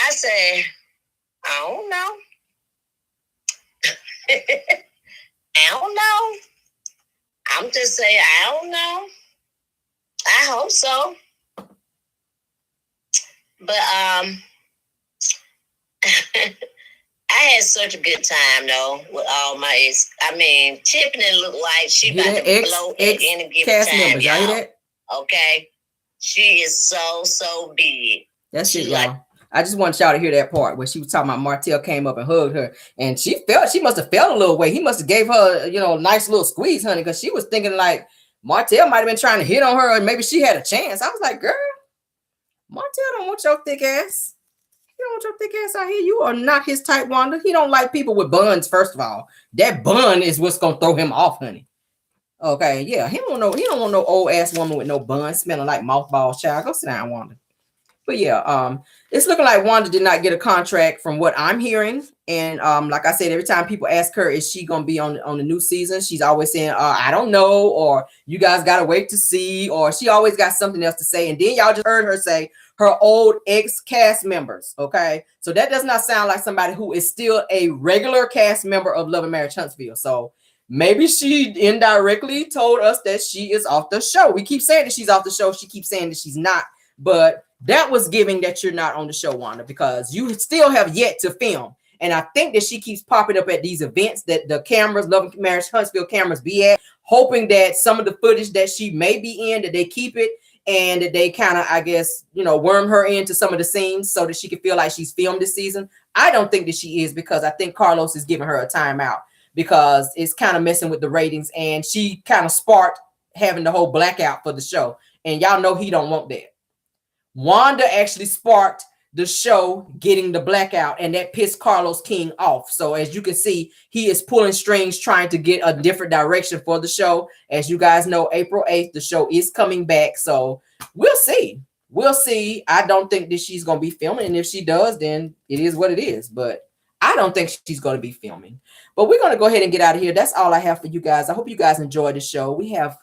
I said, I don't know. I don't know. I'm just saying, I don't know. I hope so. But I had such a good time though with all my ex. I mean, Tiffany looked like she about to blow at any given time. Members, y'all hear that? Okay. She is so big. That's it, y'all. I just want y'all to hear that part where she was talking about Martell came up and hugged her, and she must have felt a little way. He must have gave her, a nice little squeeze, honey, because she was thinking like Martell might have been trying to hit on her, and maybe she had a chance. I was like, girl, Martell don't want your thick ass. He don't want your thick ass out here. You are not his type, Wanda. He don't like people with buns. First of all, that bun is what's gonna throw him off, honey. Okay, yeah, he don't want no old ass woman with no bun smelling like mothballs. Child, go sit down, Wanda. But yeah, it's looking like Wanda did not get a contract from what I'm hearing. And like I said, every time people ask her, is she gonna be on the new season? She's always saying, I don't know, or you guys gotta wait to see, or she always got something else to say. And then y'all just heard her say her old ex-cast members. Okay, so that does not sound like somebody who is still a regular cast member of Love and Marriage Huntsville. So maybe she indirectly told us that she is off the show. We keep saying that she's off the show. She keeps saying that she's not, but that was giving that you're not on the show, Wanda, because you still have yet to film. And I think that she keeps popping up at these events that the cameras, Love and Marriage Huntsville cameras be at, hoping that some of the footage that she may be in, that they keep it and that they kind of, I guess, worm her into some of the scenes so that she can feel like she's filmed this season. I don't think that she is, because I think Carlos is giving her a timeout because it's kind of messing with the ratings, and she kind of sparked having the whole blackout for the show. And y'all know he don't want that. Wanda actually sparked the show getting the blackout, and that pissed Carlos King off. So as you can see, he is pulling strings trying to get a different direction for the show. As you guys know, April 8th, the show is coming back. So we'll see. I don't think that she's going to be filming. And if she does, then it is what it is. But I don't think she's going to be filming. But we're going to go ahead and get out of here. That's all I have for you guys. I hope you guys enjoyed the show. We had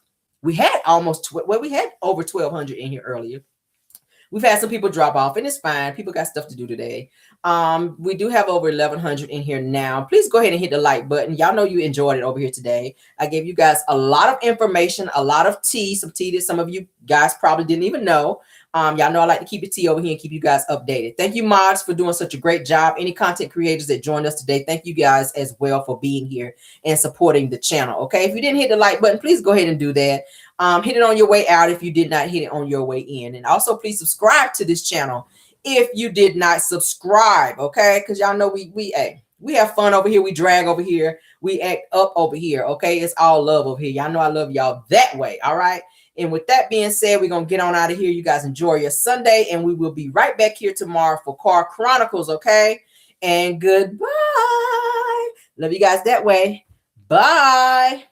we had over 1,200 in here earlier. We've had some people drop off, and it's fine. People got stuff to do today. We do have over 1,100 in here now. Please go ahead and hit the like button. Y'all know you enjoyed it over here today. I gave you guys a lot of information, a lot of tea, some tea that some of you guys probably didn't even know. Y'all know I like to keep it tea over here and keep you guys updated. Thank you, mods, for doing such a great job. Any content creators that joined us today, thank you guys as well for being here and supporting the channel. Okay, if you didn't hit the like button, please go ahead and do that. Hit it on your way out if you did not hit it on your way in. And also, please subscribe to this channel if you did not subscribe, okay? Because y'all know we have fun over here. We drag over here. We act up over here, okay? It's all love over here. Y'all know I love y'all that way, all right? And with that being said, we're going to get on out of here. You guys enjoy your Sunday, and we will be right back here tomorrow for Car Chronicles, okay? And goodbye. Love you guys that way. Bye.